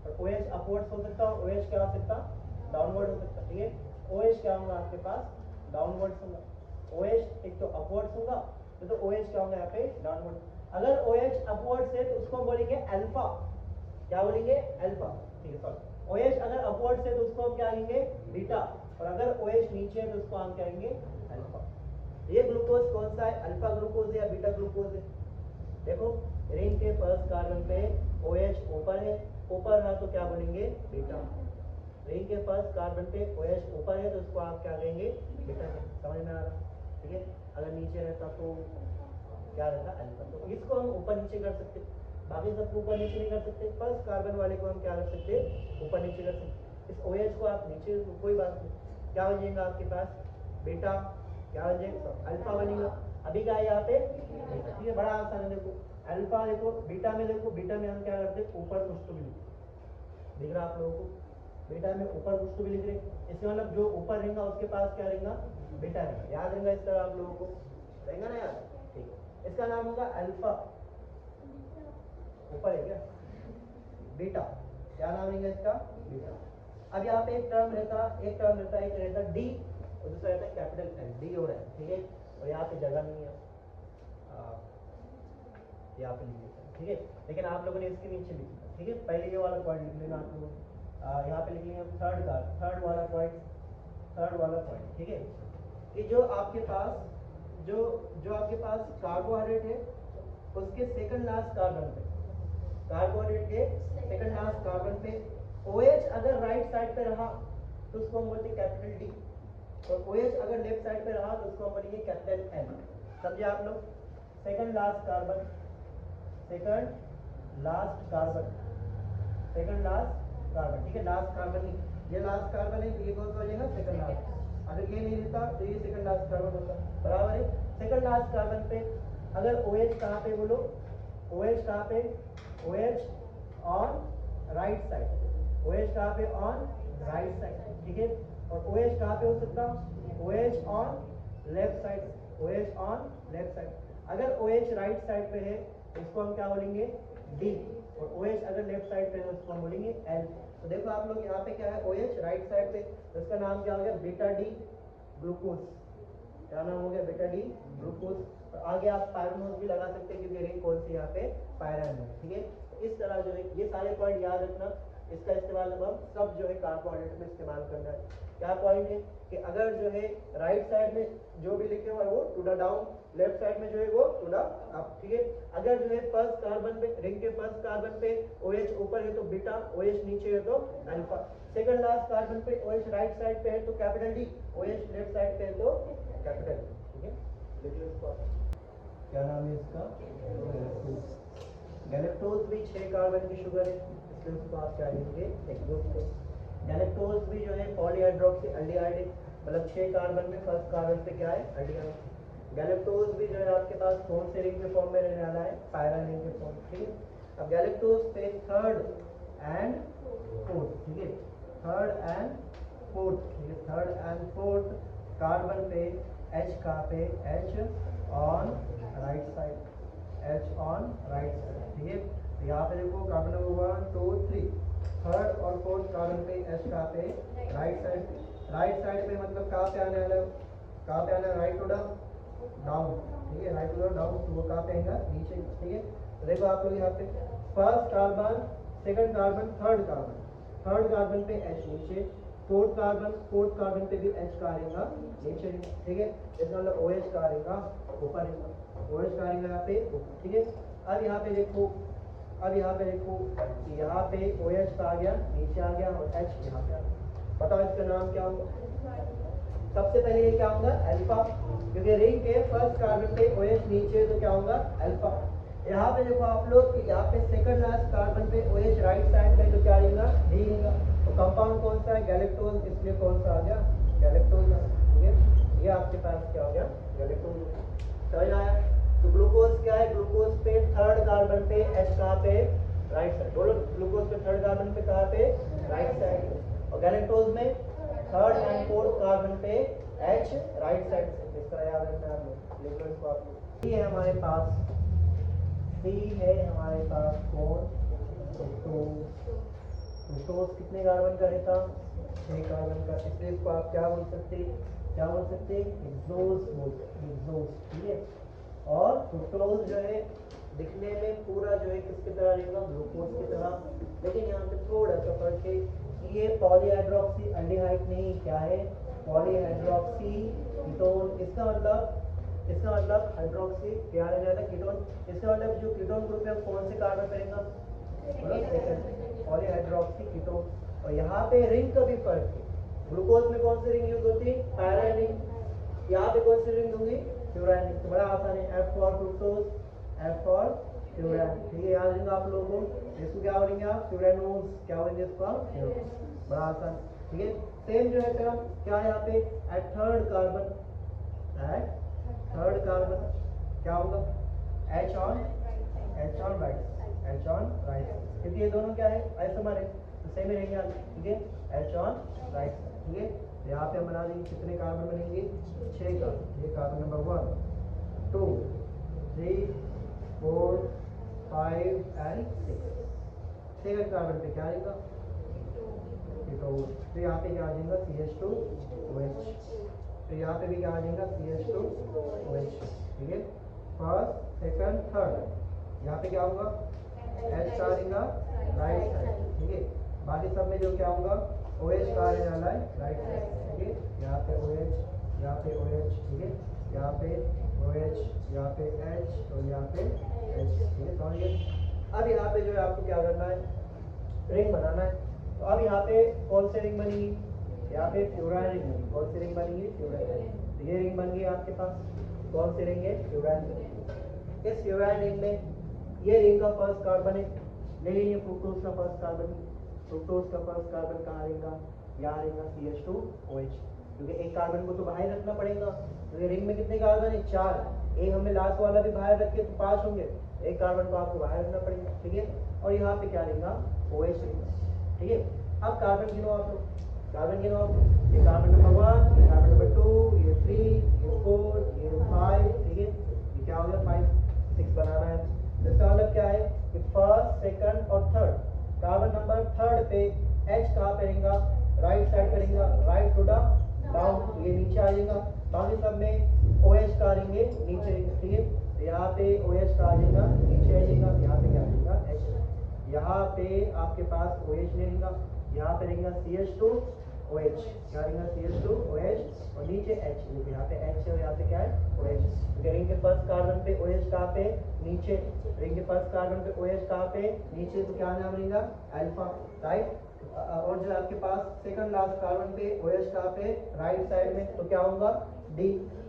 और OH अपवर्ड्स हो सकता है, OH क्या हो सकता, डाउनवर्ड हो सकता, ठीक है। OH क्या होगा आपके पास, डाउनवर्ड्स होगा। OH एक तो अपवर्ड्स होगा, तो OH क्या होगा यहाँ पे, डाउनवर्ड। अगर OH अपवर्ड्स है तो उसको हम बोलेंगे अल्फा, क्या बोलेंगे, अल्फा, ठीक है। सॉरी, OH अगर अपवर्ड्स है तो उसको हम क्या कहेंगे, बीटा, और अगर OH नीचे है तो उसको हम क्या कहेंगे, अल्फा। ये ग्लूकोज कौन सा है, अल्फा ग्लूकोज है या बीटा ग्लूकोज है। देखो रिंग के फर्स्ट कार्बन पे OH ऊपर है, ऊपर है तो क्या बोलेंगे, बीटा। रिंग के फर्स्ट कार्बन पे OH ऊपर है तो उसको आप क्या कहेंगे, बीटा। समझ में आ रहा, ठीक है। अगर नीचे रहता तो क्या रहता, अल्फा। तो इसको हम ऊपर नीचे कर सकते, बाकी सबको ऊपर नीचे नहीं कर सकते। फर्स्ट कार्बन वाले को हम क्या कर सकते, ऊपर नीचे कर सकते। इस OH को आप नीचे, कोई बात नहीं, क्या हो जाएगा आपके पास, बीटा, क्या हो जाएगा, अल्फा बनेगा। अभी क्या है यहाँ पे, ठीक है, बड़ा आसान है। देखो अल्फा, देखो बीटा में, देखो बीटा में हम क्या करते हैं, ऊपर कुछ तो भी दिख रहा आप लोगों को, बीटा में ऊपर कुछ तो भी लिख रहे। इसका मतलब जो ऊपर रहेगा उसके पास क्या रहेगा, बीटा रहेगा। याद रहेगा इस तरह आप लोगों को, रहेगा ना याद, ठीक है। इसका नाम होगा अल्फा, ऊपर है क्या, बीटा, क्या नाम रहेगा इसका, बीटा। अब यहाँ पे एक टर्म रहता, एक रहता डी, और दूसरा रहता है कैपिटल एल, डी हो रहा है, ठीक है। और यहाँ पे जगह नहीं है, यहाँ पे लिख देते हैं, ठीक है। लेकिन आप लोगों ने इसके नीचे लिखना, ठीक है। पहले ये वाला पॉइंट लिख लेना आप लोग, यहाँ पे लिख लेंगे थर्ड वाला पॉइंट, ठीक है। कि जो आपके पास जो आपके पास कार्बोहाइड्रेट है उसके सेकंड लास्ट कार्बन पे, कार्बोहाइड्रेट के सेकंड लास्ट कार्बन पे OH अगर राइट साइड पे रहा तो उसको हम बोलते हैं कैपिटल डी, और OH अगर लेफ्ट साइड पे रहा तो उसको हम बोलेंगे कैपिटल एन। समझे आप लोग, सेकंड लास्ट कार्बन, ठीक है। लास्ट कार्बन नहीं, ये लास्ट कार्बन है तो ये कौन सा हो जाएगा, सेकंड लास्ट। अगर ये नहीं रहता तो ये सेकंड लास्ट कार्बन होता, बराबर है। सेकंड लास्ट कार्बन पे अगर OH कहाँ पे, बोलो OH कहाँ पे, OH on right side, OH कहाँ पे, ऑन राइट साइड, ठीक है। और OH कहाँ पे हो सकता, OH on left side, OH on left side. अगर OH राइट साइड पे है तो इसको हम क्या बोलेंगे, डी, और OH अगर लेफ्ट साइड पे है तो उसको हम बोलेंगे एल। तो देखो आप लोग यहाँ पे क्या है, OH राइट साइड पे, तो इसका नाम क्या हो गया, बीटा डी ग्लूकोज, क्या नाम हो गया, बीटा डी ग्लूकोज। और आगे आप पायरानोज भी लगा सकते हैं क्योंकि रिंग कौन सी यहाँ पे, पायरान है, ठीक है। इस तरह जो है ये सारे पॉइंट याद रखना, इसका इस्तेमाल हम सब जो है कार्बोहाइड्रेट में इस्तेमाल करना है। क्या पॉइंट है कि अगर जो है राइट साइड में जो भी लिखे हुआ है वो to the down, left side में जो है वो टू द अप, ठीक है। अगर जो है फर्स्ट कार्बन पे, रिंग के फर्स्ट कार्बन पे OH ऊपर है तो बीटा, OH नीचे है तो अल्फा। सेकंड लास्ट कार्बन पे OH राइट साइड पे है तो capital D, OH left side पे है तो कैपिटल, ठीक है। देखिए इसको क्या नाम है इसका, गैलेक्टोज भी 6 कार्बन की शुगर है, इसलिए उसको आप क्या लेंगे, हेक्सोज। गैलेक्टोज भी जो है पॉलीहाइड्रोक्सी एल्डिहाइड है, मतलब 6 कार्बन में फर्स्ट कार्बन पे क्या है, एल्डिहाइड। गैलेक्टोज भी जो है आपके पास कौन से रिंग के फॉर्म में रहने वाला है, पायरा रिंग के फॉर्म, ठीक है। अब गैलेक्टोज पे थर्ड एंड फोर्थ, ठीक है, थर्ड एंड फोर्थ कार्बन पे H कहाँ पे, H on right side, H on right side, ठीक है। यहाँ पे देखो कार्बन नंबर 1 2 3, थर्ड और फोर्थ कार्बन पे H कहाँ पे, राइट साइड पे, मतलब कहाँ पे आने वाला है, कहाँ पे आना है, राइट टू डाउन, ठीक है, राइट टू डाउन, तो वो कहाँ पे आएगा, नीचे, ठीक है। तो देखो आप लोग यहाँ पे first carbon, second carbon, third carbon पे H नीचे, फोर्थ कार्बन पे भी H का आएगा नीचे, ठीक है। इसका मतलब OH का आएगा ऊपर, OH का आएगा यहाँ पे, ठीक है। अब यहाँ पे देखो कि यहाँ पे OH का आ गया, नीचे आ गया, और H यहाँ पे आ गया। बताओ इसका नाम क्या होगा, सबसे पहले ये क्या होगा, अल्फा, क्योंकि रिंग के फर्स्ट कार्बन पे OH नीचे तो क्या होगा, अल्फा। यहाँ पे देखो आप लोग कि यहाँ पे सेकंड लास्ट कार्बन पे OH राइट साइड पे तो क्या रहेगा, डी रहेगा। तो कंपाउंड कौन सा है, गैलेक्टोज, इसलिए कौन सा आ गया, गैलेक्टोज, ठीक है। ये आपके पास क्या हो गया, गैलेक्टोज, समझ आया। तो ग्लूकोज क्या है, ग्लूकोज पे थर्ड कार्बन पे H कहाँ पे, राइट साइड, बोलो ग्लूकोज पे थर्ड कार्बन पे कहाँ पे, राइट साइड, और गैलेक्टोज में थर्ड एंड फोर्थ कार्बन पे H राइट साइड से। इस तरह याद रखना है आप लोग, लिख लो इसको आप लोग। ये है हमारे पास, सी है हमारे पास कौन, तो फ्रुक्टोज कितने कार्बन का रहता, 6 कार्बन का, इसलिए इसको आप क्या बोल सकते, एक्सोस बोलते हैं, एक्सोस, ठीक है। और फ्रुक्टोज जो है दिखने में पूरा जो है किसकी तरह रहेगा, ग्लूकोज की तरह, लेकिन यहाँ पे थोड़ा सा फर्क है, ये पॉलीहाइड्रोक्सी एल्डिहाइड नहीं, क्या है, पॉलीहाइड्रोक्सी कीटोन। इसका मतलब हाइड्रोक्सी क्या रहने वाला, कीटोन। इसका मतलब जो कीटोन ग्रुप है कौन से कार्बन पे रहेगा, सेकंड, पॉलीहाइड्रोक्सी कीटोन। और यहाँ पे रिंग का भी फर्क है, ग्लूकोज में कौन सी रिंग यूज होती है, पैरा रिंग, यहाँ पे कौन सी रिंग दूंगी, फ्यूरान रिंग। तो बड़ा आसान है, F for fructose, F for furan, ठीक है, याद रहेगा आप लोगों को। इसको क्या बोलेंगे आप, फ्यूरानोज, क्या बोलेंगे इसका, बड़ा आसान, ठीक है। सेम जो है क्या है यहाँ पे, एट थर्ड कार्बन क्या होगा, एच ऑन राइट, क्योंकि ये दोनों क्या है, आइसोमर है, तो सेम ही रहेंगे, ठीक है, एच ऑन राइट, ठीक है। तो यहाँ पे हम बना देंगे कितने कार्बन बनेंगे, 6 कार्बन, ये कार्बन नंबर 1 2 3 4 5 एंड 6, 6 कार्बन पे क्या रहेगा, कीटोन। तो यहाँ पे क्या आ जाएगा, CH2OH, तो यहाँ पे भी क्या आ जाएगा, CH2OH, ठीक है। फर्स्ट, सेकंड, थर्ड, यहाँ पे क्या होगा, H का आएगा राइट साइड, ठीक है। बाकी सब में जो क्या होगा, OH का आने वाला है राइट साइड, ठीक है। यहाँ पे OH, यहाँ पे OH, ठीक है, यहाँ पे OH, यहाँ पे H और यहाँ पे H, ठीक है, समझ गए। अब यहाँ पे जो है आपको क्या करना है, रिंग बनाना है। तो अब यहाँ पे कौन सी रिंग बनेगी, यहाँ पे फ्यूरान रिंग बनेगी, कौन सी रिंग बनेगी, फ्यूरान रिंग। तो ये रिंग बन गई आपके पास, कौन सी रिंग है, फ्यूरान रिंग। इस फ्यूरान रिंग में ये रिंग का फर्स्ट कार्बन है, ले लीजिए फ्रुक्टोज का फर्स्ट कार्बन, फ्रुक्टोज का फर्स्ट कार्बन कहाँ रहेगा, यहाँ रहेगा CH2OH, क्योंकि एक कार्बन को तो बाहर रखना पड़ेगा। तो ये रिंग में कितने कार्बन है, 4, एक हमें लास्ट वाला भी बाहर रखे तो 5 होंगे, एक कार्बन को आपको बाहर रखना पड़ेगा, ठीक है। और यहाँ पे क्या रहेगा, OH रहेगा, ठीक है। अब कार्बन गिनो आप लोग, कार्बन गिनो आप, ये कार्बन नंबर 1, ये कार्बन नंबर 2, ये 3, ये 4, ये 5, ठीक है, ये क्या हो गया 5, 6 बनाना है। इसका मतलब क्या है कि फर्स्ट, सेकंड और थर्ड, कार्बन नंबर थर्ड पे H कहाँ पे रहेगा, राइट साइड पे रहेगा, राइट टू द डाउन, ये नीचे आ जाएगा। बाकी सब में OH का रहेंगे नीचे, ठीक है। तो यहाँ पे OH का आ जाएगा नीचे आ जाएगा, यहाँ पे क्या आ जाएगा, H, यहाँ पे आपके पास OH नहीं रहेगा, यहाँ पे रहेगा CH2OH, क्या रहेगा, CH2OH और नीचे H, यहाँ पे H है और यहाँ पे क्या है, OH। तो रिंग के फर्स्ट कार्बन पे OH कहाँ पे, नीचे, रिंग के फर्स्ट कार्बन पे OH कहाँ पे, नीचे, तो क्या नाम रहेगा, अल्फा, राइट। और जो आपके पास सेकंड लास्ट कार्बन पे OH कहाँ पे, राइट साइड में, तो क्या होगा, D,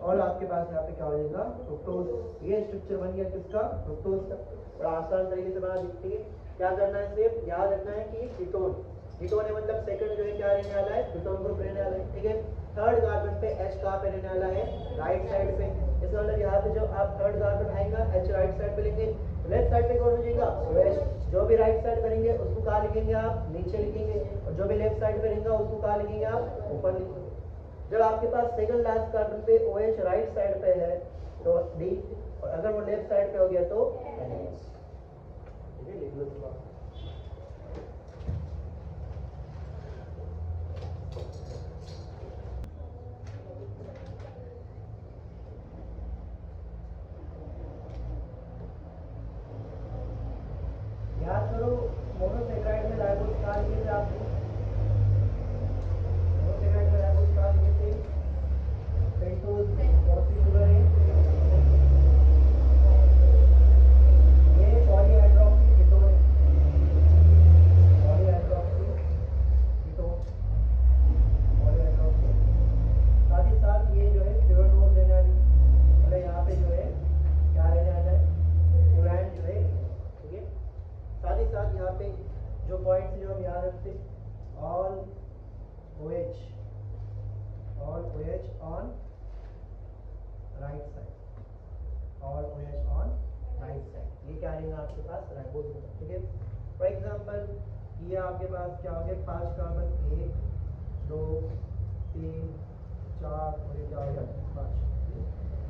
और आपके पास यहाँ पे क्या हो जाएगा, फ्रुक्टोज। ये स्ट्रक्चर बन गया किसका, फ्रुक्टोज का, बड़ा आसान तरीके से बना दीजिए। क्या करना है, सिर्फ याद रखना है कि कीटोन, कीटोन है मतलब सेकंड जो है क्या रहने वाला है, कीटोन ग्रुप रहने वाला है, ठीक है। थर्ड कार्बन पे H कहाँ पे रहने वाला है, राइट साइड पे, इसका मतलब यहाँ पे जो आप थर्ड कार्बन आएगा H राइट साइड पे लेंगे, लेफ्ट साइड पे कौन हो जाएगा, OH। जो भी राइट साइड पे रहेंगे उसको कहाँ लिखेंगे आप, नीचे लिखेंगे, और जो भी लेफ्ट साइड पे रहेगा उसको कहाँ लिखेंगे आप, ऊपर लिखेंगे। जब आपके पास सेकंड लास्ट कार्बन पे OH राइट साइड पे है तो D, और अगर वो लेफ्ट साइड पे हो गया तो NH, ठीक है, लिख लो इसको। याद करो मोनोसेक्राइड में राइबोज कहाँ लिखे थे आपने, मोनोसेक्राइड में राइबोज कहाँ लिखे थे, पेंटोज कौन सी शुगर है, ये पॉलीहाइड्रोक्सी कीटोन है, पॉलीहाइड्रोक्सी कीटोन, पॉलीहाइड्रोक्सी। साथ ही साथ ये जो है फ्यूरानोज रहने वाली, मतलब यहाँ पे जो है क्या रहने वाला है, फ्यूरान जो है, ठीक है। साथ ही साथ यहाँ पे जो पॉइंट्स जो हम याद रखते, all OH on right side, all OH on right side, ये क्या रहेगा आपके पास, राइबोज होगा, ठीक है। फॉर एग्जांपल ये आपके पास क्या हो गया, 5 कार्बन, 1 2 3 4 और ये क्या हो गया 5।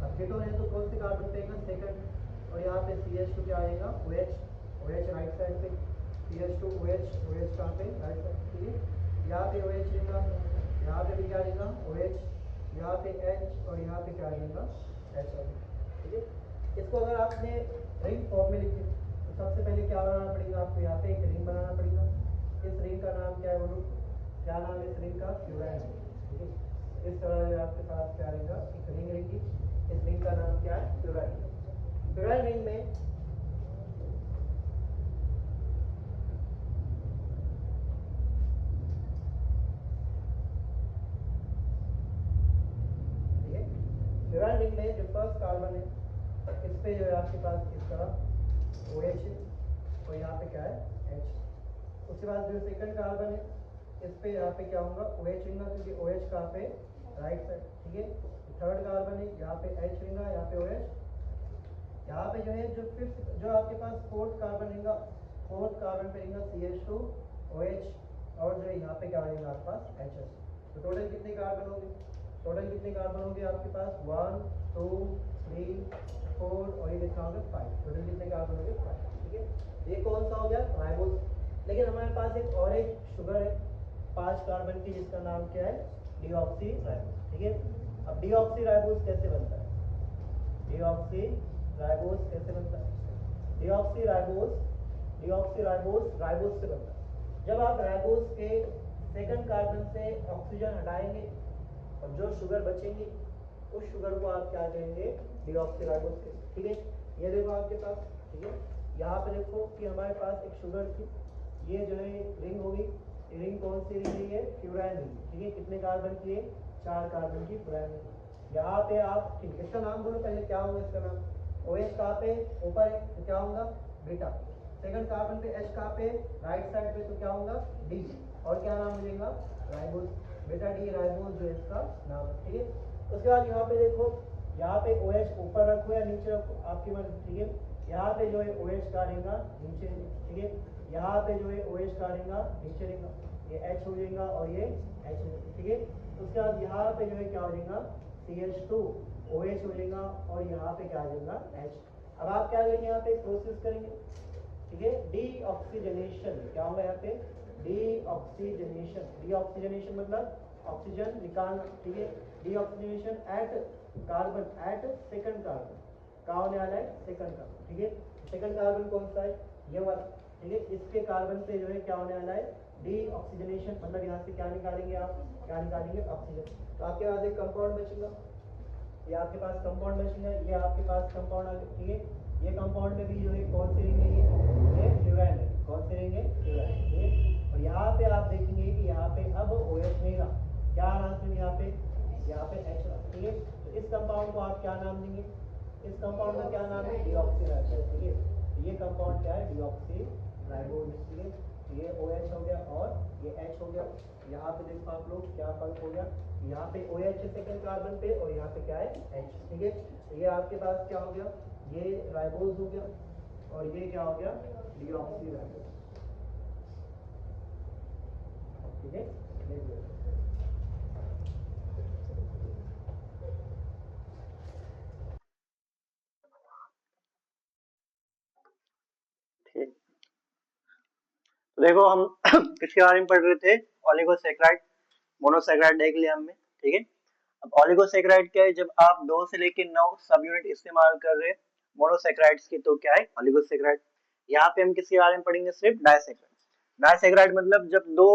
अब कीटोन है तो कौन से कार्बन पे आएगा, सेकंड, और यहाँ पे CH2 क्या आएगा, OH राइट साइड पे, CH2 OH, OH कहाँ पे राइट साइड, ठीक है। यहाँ पे OH रहेगा, यहाँ पे भी क्या रहेगा OH, यहाँ पे H और यहाँ पे क्या रहेगा H, ठीक है। इसको अगर आपने रिंग फॉर्म में लिखे तो सबसे पहले क्या बनाना पड़ेगा आपको, यहाँ पे एक रिंग बनाना पड़ेगा। इस रिंग का नाम क्या है बोलो, क्या नाम है इस रिंग का, फ्यूरान, ठीक है। इस तरह से आपके पास क्या रहेगा, एक रिंग रहेगी, इस रिंग का नाम क्या है, फ्यूरान। फ्यूरान रिंग में फ्यूरान रिंग में जो फर्स्ट कार्बन है इस पे जो है आपके पास इस तरह OH है और यहाँ पे क्या है H। उसके बाद जो सेकंड कार्बन है इस पे यहाँ पे क्या होगा OH रहेगा, क्योंकि OH कहाँ पे राइट साइड, ठीक है। थर्ड कार्बन है यहाँ पे H रहेगा, यहाँ पे OH। यहाँ पे जो है जो फिफ्थ जो आपके पास फोर्थ कार्बन रहेगा, फोर्थ कार्बन पे रहेगा CH2 OH और जो यहाँ पे क्या रहेगा आपके पास HS। तो टोटल कितने कार्बन होंगे, टोटल कितने कार्बन होंगे आपके पास 1 2 3 4 और ये कितना होगा 5। टोटल कितने कार्बन होंगे 5, ठीक है। ये कौन सा हो गया राइबोज। लेकिन हमारे पास एक और एक शुगर है 5 कार्बन की जिसका नाम क्या है डीऑक्सी राइबोज, ठीक है। अब डीऑक्सी राइबोज कैसे बनता है, डीऑक्सी राइबोज कैसे बनता है, deoxy ribose, deoxy ribose ribose से बनता है। जब आप राइबोज के सेकंड कार्बन से ऑक्सीजन हटाएंगे और जो शुगर बचेंगी उस शुगर को आप क्या कहेंगे डीऑक्सीराइबोज कहेंगे, ठीक है। ये देखो आपके पास, ठीक है। यहाँ पे देखो कि हमारे पास एक शुगर थी, ये जो है रिंग होगी, रिंग कौन सी रिंग है फ्यूरान रिंग, ठीक है। कितने कार्बन की है 4 कार्बन की फ्यूरान रिंग। यहाँ पे आप ठीक है इसका नाम बोलो पहले क्या होगा इसका नाम, OH कहाँ पे ऊपर है तो क्या होगा बीटा, सेकंड कार्बन पे H कहाँ पे राइट साइड पे तो क्या होगा D और क्या नाम मिलेगा राइबोज, बेटा डी राइबोज जो इसका नाम है, ठीक है। उसके बाद यहाँ पे देखो, यहाँ पे OH ऊपर रखो या नीचे रखो आपकी मर्जी, ठीक है। यहाँ पे जो है OH का रहेगा नीचे, ठीक है। यहाँ पे जो है OH का रहेगा नीचे रहेगा, ये H हो जाएगा और ये H हो जाएगा, ठीक है। उसके बाद यहाँ पे जो है क्या हो जाएगा CH2 OH हो जाएगा और यहाँ पे क्या आ जाएगा H। अब आप क्या करेंगे यहाँ पे प्रोसेस करेंगे, ठीक है। डीऑक्सीजनेशन क्या होगा यहाँ पे डीऑक्सीजनेशन, डीऑक्सीजनेशन मतलब ऑक्सीजन निकालना, ठीक है। Deoxygenation at carbon at second carbon, कहाँ होने वाला है सेकंड कार्बन, ठीक है। सेकंड कार्बन कौन सा है ये वाला, ठीक है। इसके कार्बन पे जो है क्या होने वाला है डीऑक्सीजनेशन, मतलब यहाँ से क्या निकालेंगे आप, क्या निकालेंगे ऑक्सीजन। तो आपके पास एक कंपाउंड बचेगा, ये आपके पास कंपाउंड बचेगा, ये आपके पास कंपाउंड आ गया, ठीक है। ये कंपाउंड में भी जो है कौन से रिंग है ये फ्यूरान है, कौन से रिंग है फ्यूरान, ठीक है। और यहाँ पे आप देखेंगे कि यहाँ पे अब OH नहीं रहा, क्या रहा सिर्फ यहाँ पे H रहा, ठीक है। तो इस कंपाउंड को आप क्या नाम देंगे, इस कंपाउंड का क्या नाम है डीऑक्सीराइबोज, ठीक है। तो ये कंपाउंड क्या है डीऑक्सीराइबोज, ठीक है। ये OH हो गया और ये H हो गया। यहाँ पे देखो आप लोग क्या फर्क हो गया, यहाँ पे OH है सेकंड कार्बन पे और यहाँ पे क्या है H, ठीक है। तो ये आपके पास क्या हो गया, ये राइबोज हो गया और ये क्या हो गया डीऑक्सीराइबोज, ठीक है। ठीक, तो देखो हम किसके बारे में पढ़ रहे थे, ओलिगोसैकेराइड, मोनोसैकेराइड देख लिया हमने, ठीक है। अब ओलिगोसैकेराइड क्या है, जब आप 2 से लेकर 9 सब यूनिट इस्तेमाल कर रहे हैं मोनोसैकेराइड्स की तो क्या है ओलिगोसैकेराइड। यहाँ पे हम किसके बारे में पढ़ेंगे सिर्फ डाइसैकेराइड। डाइसैकेराइड मतलब जब 2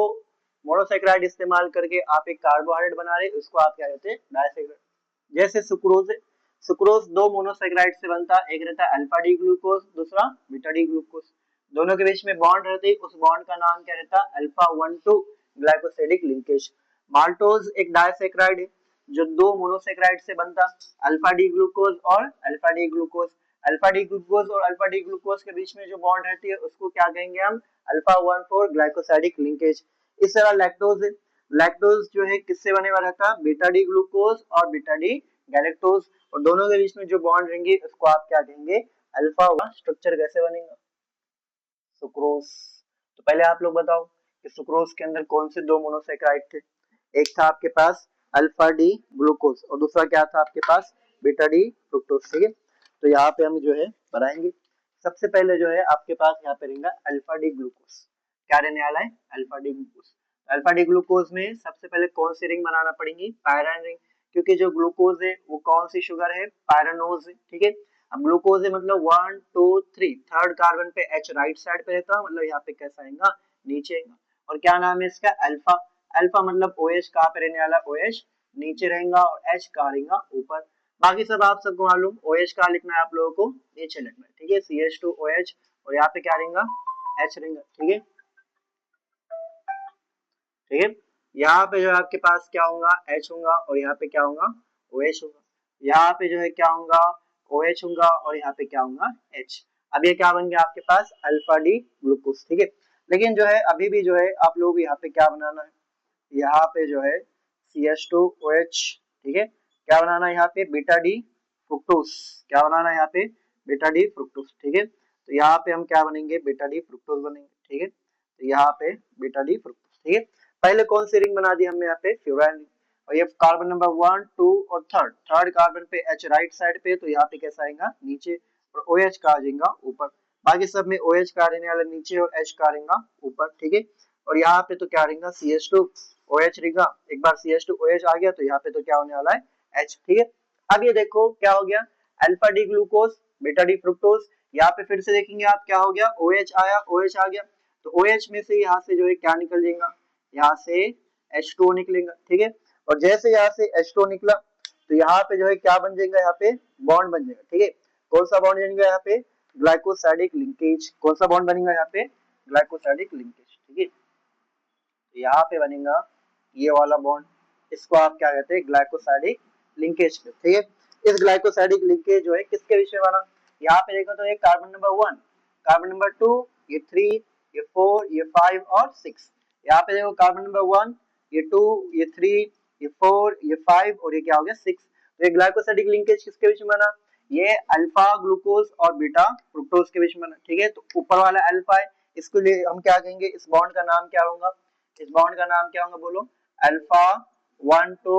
मोनोसैकेराइड इस्तेमाल करके आप एक कार्बोहाइड्रेट बना रहे उसको आप क्या कहते हैं डाइसैकेराइड। जैसे सुक्रोज है, सुक्रोज 2 मोनोसैकेराइड से बनता है, एक रहता है अल्फा डी ग्लूकोज, दूसरा बीटा डी ग्लूकोज। दोनों के बीच में बॉन्ड रहते है, उस बॉन्ड का नाम क्या रहता है अल्फा 1 2 ग्लाइकोसिडिक लिंकेज। माल्टोज एक डाइसैकेराइड है जो 2 मोनोसैकेराइड से बनता, अल्फा डी ग्लूकोज और alpha D glucose. Alpha D glucose और अल्फा डी ग्लूकोज के बीच में जो बॉन्ड रहती है उसको क्या कहेंगे हम अल्फा 1 4 ग्लाइकोसाइडिक लिंकेज। इस तरह लैक्टोज है, लैक्टोज जो है किससे बने हुआ रहता है बीटा डी ग्लूकोज और बीटा डी गैलेक्टोज, और दोनों के बीच में जो बॉन्ड रहेंगे उसको आप क्या कहेंगे अल्फा। स्ट्रक्चर कैसे बनेगा सुक्रोज। तो पहले आप लोग बताओ कि सुक्रोज के अंदर कौन से 2 मोनोसैकेराइड थे, एक था आपके पास अल्फा डी ग्लूकोज और दूसरा क्या था आपके पास बीटा डी फ्रुक्टोज, ठीक है। तो यहाँ पे हम जो है बनाएंगे सबसे पहले जो है आपके पास यहाँ पे रहेगा अल्फा डी ग्लूकोज। क्या रहने वाला है? Alpha D glucose. Alpha D glucose में सबसे पहले कौन सी रिंग बनाना पड़ेगी? पायरन रिंग, क्योंकि जो ग्लूकोज है वो कौन सी शुगर है? पायरानोज है। ठीक है, अब ग्लूकोज है मतलब 1 2 3, थर्ड कार्बन पे H राइट साइड पे रहता है, मतलब यहाँ पे कैसा आएगा? नीचे आएगा। और क्या नाम है इसका? अल्फा। अल्फा मतलब OH कहाँ पे रहने वाला? OH नीचे रहेगा और H कहाँ रहेगा? ऊपर। बाकी सब आप सबको मालूम, OH कहाँ लिखना है आप लोगों को? नीचे लिखना है। ठीक है, CH2OH, और यहाँ पे क्या रहेगा? H रहेगा। ठीक है, ठीक है, यहाँ पे जो है आपके पास क्या होगा? H होगा, और यहाँ पे क्या होगा? OH होगा। यहाँ पे जो है क्या होगा? OH होगा, और यहाँ पे क्या होगा? H। अब ये क्या बन गया आपके पास? Alpha D glucose. ठीक है, लेकिन जो है अभी भी जो है आप लोग यहाँ पे क्या बनाना है? यहाँ पे जो है CH2OH। ठीक है, क्या बनाना है यहाँ पे? Beta D fructose. क्या बनाना है यहाँ पे? Beta D fructose. ठीक है, तो यहाँ पे हम क्या बनेंगे? बीटा डी फ्रुक्टोज बनेंगे। ठीक है, तो यहाँ पे बीटा डी फ्रुक्टोज। ठीक है, पहले कौन सी रिंग बना दी हमने? यहाँ पे फ्यूरान रिंग। और ये कार्बन नंबर 1 2 और थर्ड कार्बन पे H राइट साइड पे, तो यहाँ पे कैसा आएगा? नीचे, और OH का आ जाएगा ऊपर। बाकी सब में OH का रहने वाला नीचे और H का रहेगा ऊपर। ठीक है, और यहाँ पे तो क्या रहेगा? CH2OH रहेगा। एक बार CH2OH आ गया तो यहाँ पे तो क्या होने वाला है? H। ठीक है, अब ये देखो क्या हो गया? Alpha D glucose, beta D fructose. यहाँ पे फिर से देखेंगे आप, क्या हो गया? OH आया, OH आ गया, तो OH में से यहाँ से जो है क्या निकल जाएगा? यहाँ से H2O निकलेगा। ठीक है, और जैसे यहाँ से H2O निकला तो यहाँ पे जो है क्या बन जाएगा? यहाँ पे बॉन्ड बन जाएगा। ठीक है, कौन सा बॉन्ड बनेगा यहाँ पे? Glycosidic linkage. कौन सा बॉन्ड बनेगा यहाँ पे? Glycosidic linkage. ठीक है, तो यहाँ पे बनेगा ये वाला बॉन्ड, इसको आप क्या कहते हैं? Glycosidic linkage. ठीक है, इस ग्लाइकोसाइडिक लिंकेज जो है किसके बीच में बना? यहाँ पे देखो तो ये कार्बन नंबर 1, कार्बन नंबर 2, ये 3, ये 4, ये 5 और 6। यहाँ पे देखो कार्बन नंबर 1, ये 2, ये 3, ये 4, ये 5 और ये क्या हो गया? 6। तो ये ग्लाइकोसाइडिक लिंकेज किसके बीच में बना? ये अल्फा ग्लूकोज और बीटा फ्रुक्टोज के बीच में बना। ठीक है, तो ऊपर वाला अल्फा है, इसके लिए हम क्या कहेंगे? इस बॉन्ड का नाम क्या होगा? इस बॉन्ड का नाम क्या होगा? बोलो। Alpha 1 2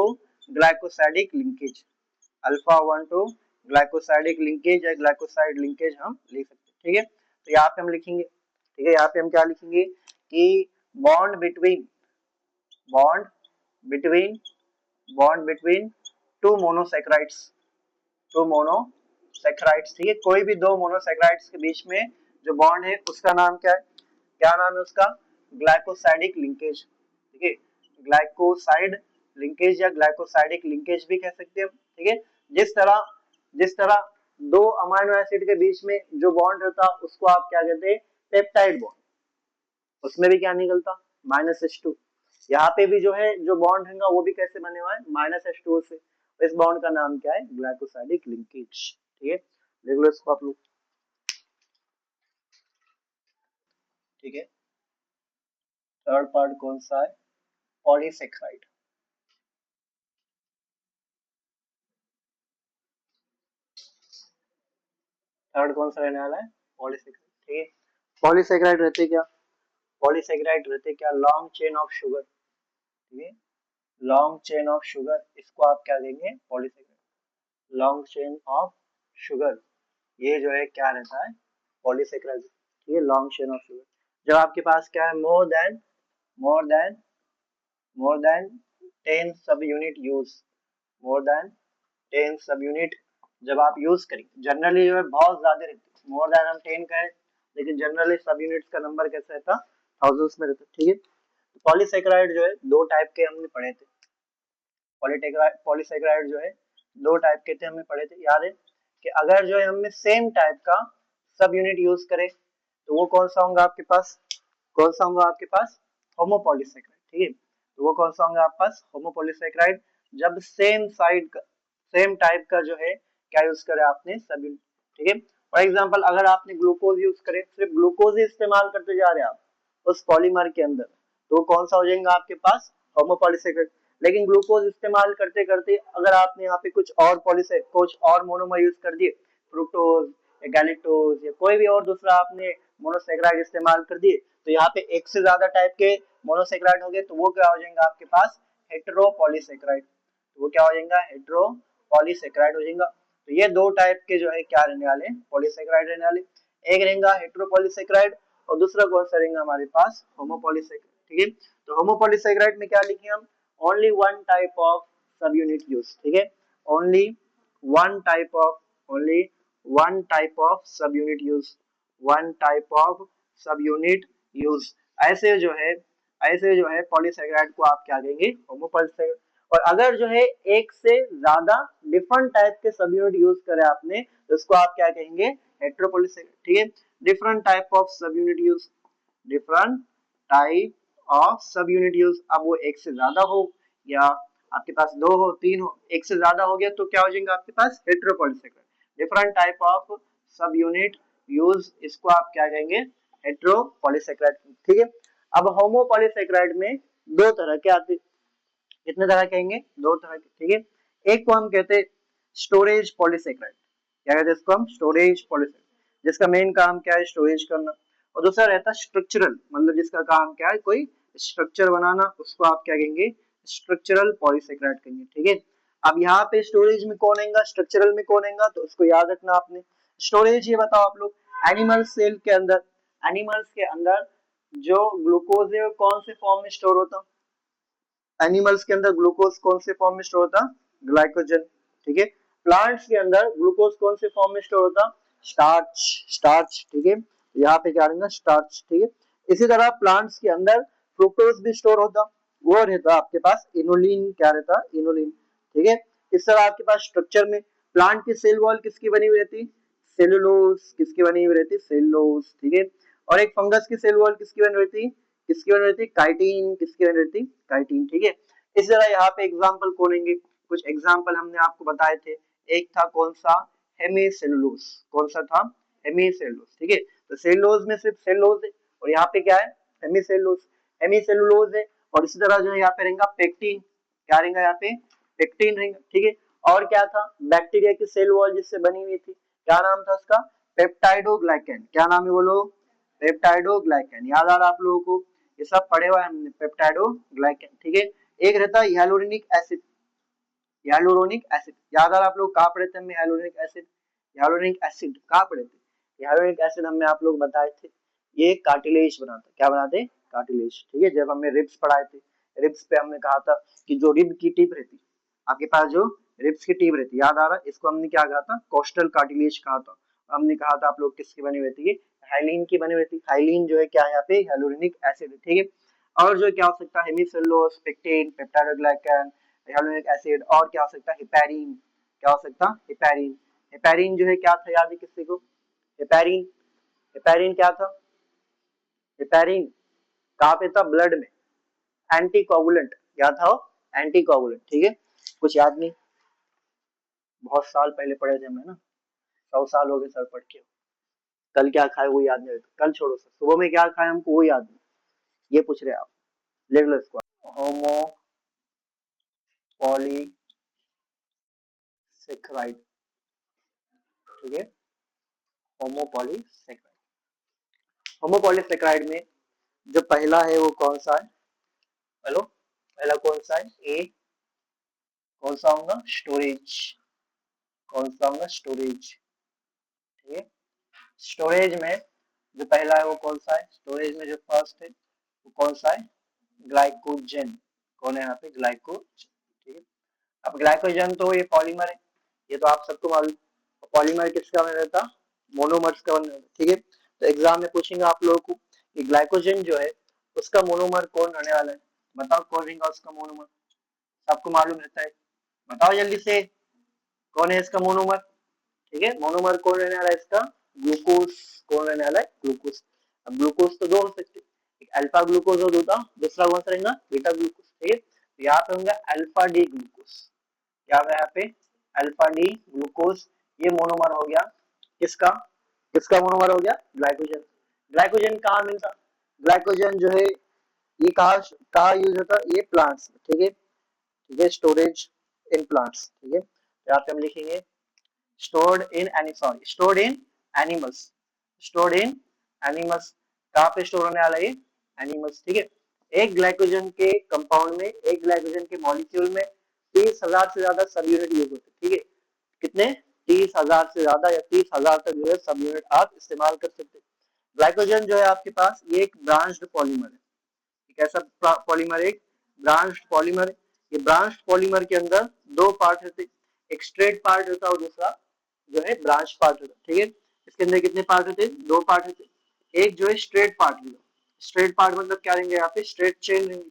glycosidic linkage. Alpha 1 2 glycosidic linkage या ग्लाइकोसाइड लिंकेज हम लिख सकते हैं। ठीक है, तो यहाँ पे हम लिखेंगे। ठीक है, यहाँ पे हम क्या लिखेंगे? कि bond between bond between bond between two monosaccharides, two monosaccharides. ठीक है, कोई भी दो मोनोसैकेराइड्स के बीच में जो बॉन्ड है उसका नाम क्या है? क्या नाम है उसका? Glycosidic linkage. ठीक है, ग्लाइकोसाइड लिंकेज या ग्लाइकोसाइडिक लिंकेज भी कह सकते हैं। ठीक है, जिस तरह दो अमाइनो एसिड के बीच में जो बॉन्ड होता है उसको आप क्या कहते हैं? Peptide bond. उसमें भी क्या निकलता? -H2। यहाँ पे भी जो है जो बॉन्ड है वो भी कैसे बने हुआ है? -H2O से। इस बॉन्ड का नाम क्या है? Glycosidic linkage. ठीक है, देख लो इसको आप लोग। ठीक है, थर्ड पार्ट कौन सा है? पॉलीसेक्राइड। थर्ड कौन सा रहने वाला है? पॉलीसेक्राइड। ठीक है, पॉलीसेक्राइड रहते क्या? पॉलीसेक्राइड रहते क्या? Long chain of sugar. ठीक है, लॉन्ग चेन ऑफ शुगर, इसको आप क्या देंगे? Polysaccharide. Long chain of sugar, ये जो है क्या रहता है? पॉलीसेक्राइड। ठीक है, लॉन्ग चेन ऑफ शुगर। जब आपके पास क्या है? मोर देन मोर देन 10 सब यूनिट यूज, मोर देन 10 सब यूनिट जब आप यूज करेंगे, जनरली जो है बहुत ज्यादा रहते हैं, मोर देन हम 10 कहें, लेकिन जनरली सब यूनिट्स का नंबर कैसा रहता? थाउजेंड्स में रहता। ठीक है, पॉलीसेक्राइड जो है दो टाइप के हमने पढ़े थे। पॉलीसेक्राइड जो है दो टाइप के थे, हमने पढ़े थे, याद है? कि अगर जो है हमने सेम टाइप का सब यूनिट यूज करें तो वो कौन सा होगा आपके पास? कौन सा होगा आपके पास? होमोपॉलीसेक्राइड। ठीक है, तो वो कौन सा होगा आपके पास? होमोपॉलीसेक्राइड। जब सेम टाइप का जो है क्या यूज करे आपने? सब यूनिट। ठीक है, फॉर एग्जाम्पल अगर आपने ग्लूकोज यूज करे, सिर्फ ग्लूकोज ही इस्तेमाल करते जा रहे हैं आप उस पॉलीमर के अंदर, तो कौन सा हो जाएगा आपके पास? होमोपॉलीसेक्राइड। लेकिन ग्लूकोज इस्तेमाल करते करते अगर आपने यहाँ पे कुछ और मोनोमर यूज कर दिए, फ्रुक्टोज या गैलेक्टोज या कोई भी और दूसरा आपने मोनोसेक्राइड इस्तेमाल कर दिए, तो यहाँ पे एक से ज्यादा टाइप के मोनोसेक्राइड हो गए, तो वो क्या हो जाएगा आपके पास? हेटेरोपॉलीसेक्राइड। तो वो क्या हो जाएगा? हेटेरोपॉलीसेक्राइड हो जाएगा। तो ये दो टाइप के जो है क्या रहने वाले? पॉलीसेक्राइड रहने वाले। एक रहेगा हेट्रोपॉलीसेकेराइड और दूसरा कौन सा रहेगा हमारे पास होमोपॉलीसेकेराइड। ठीक है, तो होमोपॉलीसेकेराइड में क्या लिखे हम, only one type of subunit use. ठीक है, only one type of, only one type of subunit use, one type of subunit use. ऐसे जो है, ऐसे जो है पॉलीसेकेराइड को आप क्या कहेंगे, होमोपॉलीसेकेराइड। और अगर जो है एक से ज्यादा डिफरेंट टाइप के सब यूनिट यूज करे आपने तो उसको आप क्या कहेंगे, हेट्रोपॉलीसेकेराइड। ठीक है, different type of subunit use, different type of subunit use. अब वो एक से ज्यादा हो या आपके पास दो हो, तीन हो, एक से ज्यादा हो गया तो क्या हो जाएगा आपके पास heteropolysaccharide. Different type of subunit use, इसको आप क्या कहेंगे, हेट्रोपॉलीसेकेराइड। ठीक है, अब होमोपॉलीसेकेराइड में दो तरह के आते, कितने तरह कहेंगे, दो तरह के। ठीक है, एक को हम कहते हैं स्टोरेज पॉलीसेकेराइड, क्या कहते हैं इसको हम, स्टोरेज पॉलीसेकेराइड, जिसका मेन काम क्या है, स्टोरेज करना। और दूसरा रहता है स्ट्रक्चरल, मतलब जिसका काम क्या है, कोई स्ट्रक्चर बनाना, उसको आप क्या कहेंगे, स्ट्रक्चरल पॉलीसेकेराइड कहेंगे। ठीक है, अब यहाँ पे स्टोरेज में कौन आएगा, स्ट्रक्चरल में कौन आएगा, तो उसको याद रखना आपने। स्टोरेज ये बताओ आप लोग, एनिमल सेल के अंदर, एनिमल्स के अंदर जो ग्लूकोज है वो कौन से फॉर्म में स्टोर होता, एनिमल्स के अंदर ग्लूकोज कौन से फॉर्म में स्टोर होता, ग्लाइकोजन। ठीक है, प्लांट्स के अंदर ग्लूकोज कौन से फॉर्म में स्टोर होता, स्टार्च, स्टार्च। ठीक है, यहाँ पे क्या रहेगा, स्टार्च। ठीक है, इसी तरह प्लांट्स के अंदर फ्रुक्टोज भी स्टोर होता, वो रहता आपके पास इनोलिन, क्या रहता, इनोलिन। ठीक है, इस तरह आपके पास स्ट्रक्चर में प्लांट की सेल वॉल किसकी बनी हुई रहती, सेलुलोज, किसकी बनी हुई रहती, सेलुलोज। ठीक है, और एक फंगस की सेल वॉल किसकी बनी रहती, किसकी बनी रहती, काइटिन, किसकी बनी रहती, काइटिन। ठीक है, इस तरह यहाँ पे एग्जाम्पल कौन होंगे, कुछ एग्जाम्पल हमने आपको बताए थे। एक था कौन सा, हेमीसेलुलोज, कौन सा था, हेमीसेलुलोज। ठीक है, तो सेलुलोज में सिर्फ सेलुलोज है और यहाँ पे क्या है, हेमीसेलुलोज, हेमीसेलुलोज है। और इसी तरह जो है यहाँ पे रहेगा पेक्टिन, क्या रहेगा यहाँ पे, पेक्टिन रहेगा। ठीक है, और क्या था, बैक्टीरिया की सेल वॉल जिससे बनी हुई थी, क्या नाम था उसका, पेप्टाइडोग्लाइकन। क्या नाम है बोलो, पेप्टाइडोग्लाइकन। याद आ रहा आप लोगों को, ये सब पढ़े हुआ है हमने, पेप्टाइडोग्लाइकन। ठीक है, एक रहता है हियालुरोनिक एसिड, हियालुरोनिक एसिड, याद आ रहा आप लोग कहाँ पढ़े थे हमने हियालुरोनिक एसिड, हियालुरोनिक एसिड कहाँ पढ़े थे, हियालुरोनिक एसिड हमने आप लोग बताए थे ये कार्टिलेज बनाता, क्या बनाते, कार्टिलेज। ठीक है, जब हमने रिब्स पढ़ाए थे, रिब्स पे हमने कहा था कि जो रिब की टिप रहती, आपके पास जो रिब्स की टिप रहती, याद आ रहा, इसको हमने क्या कहा था, कोस्टल कार्टिलेज कहा था। हमने कहा था आप लोग किसकी बनी रहती है, हाइलिन की बनी रहती। हाइलिन जो है क्या है यहाँ पे, हियालुरोनिक एसिड है। ठीक है, और जो क्या हो सकता है, hemicellulose, pectin, peptidoglycan, hyaluronic acid, और क्या हो सकता है, हेपेरिन, क्या हो सकता, हेपेरिन। हेपेरिन जो है क्या था, याद है किसी को, हेपेरिन, हेपेरिन क्या था, हेपेरिन कहाँ पे था, ब्लड में, एंटीकोगुलेंट, क्या था वो, एंटीकोगुलेंट। ठीक है, कुछ याद नहीं, बहुत साल पहले पढ़े थे हमें ना, 100 साल हो गए सर पढ़ के। कल क्या खाए वो याद नहीं रहता, कल छोड़ो सर, सुबह में क्या खाए हमको वो याद नहीं, ये पूछ रहे आप, लिख लो इसको, होमो पॉलीसेकेराइड। ठीक है, होमोपॉलीसेकेराइड, होमोपॉलीसेकेराइड में जो पहला है वो कौन सा है, हेलो, पहला कौन सा है, ए, कौन सा होगा, स्टोरेज, कौन सा होगा, स्टोरेज। ठीक है, स्टोरेज में जो पहला है वो कौन सा है, स्टोरेज में जो फर्स्ट है वो कौन सा है, ग्लाइकोजन, कौन है यहाँ पे, ग्लाइकोजन। ठीक है, अब ग्लाइकोजन तो ये पॉलीमर है, ये तो आप सबको मालूम, पॉलीमर किसका बना रहता, मोनोमर्स का बना रहता। ठीक है, तो एग्जाम में पूछेंगे आप लोगों को कि ग्लाइकोजन जो है उसका मोनोमर कौन रहने वाला है, बताओ कौन रहेगा उसका मोनोमर, सबको मालूम रहता है, बताओ जल्दी से, कौन है इसका मोनोमर। ठीक है, मोनोमर कौन रहने वाला है इसका, ग्लूकोज, कौन रहने वाला है, ग्लूकोज। अब ग्लूकोज तो दो हो सकते, एक अल्फा ग्लूकोज और दूसरा कौन सा रहेगा, बीटा ग्लूकोज। ठीक है, तो यहाँ पे होंगे अल्फा डी ग्लूकोज, क्या होगा यहाँ पे, अल्फा डी ग्लूकोज। ये मोनोमर हो गया किसका, किसका मोनोमर हो गया, ग्लाइकोजन। ग्लाइकोजन कहाँ मिलता, ग्लाइकोजन जो है ये कहाँ कहाँ यूज होता है, ये प्लांट्स में। ठीक है, ठीक है, स्टोरेज इन प्लांट्स। ठीक है, तो यहाँ पे हम लिखेंगे stored in stored in animals, stored in animals, कहाँ पे स्टोर होने वाला ये, एनिमल्स। ठीक है, एक ग्लाइकोजन के कंपाउंड में, एक ग्लाइकोजन के मॉलिक्यूल में 30,000 से ज्यादा सब यूनिट यूज होते हैं। ठीक है, कितने, 30,000 से ज्यादा या 30,000 तक जो है सब यूनिट आप इस्तेमाल कर सकते हैं। ग्लाइकोजन जो है आपके पास ये एक ब्रांच्ड पॉलीमर है। कैसा पॉलीमर? एक ब्रांच्ड पॉलीमर। ये ब्रांच्ड पॉलीमर के अंदर दो पार्ट होते, एक स्ट्रेट पार्ट होता है और दूसरा जो है ब्रांच पार्ट होता है। ठीक है, इसके अंदर कितने पार्ट होते हैं? दो पार्ट होते। एक जो है स्ट्रेट पार्ट होगा, स्ट्रेट पार्ट मतलब क्या रहेंगे यहाँ पे? स्ट्रेट चेन रहेंगे।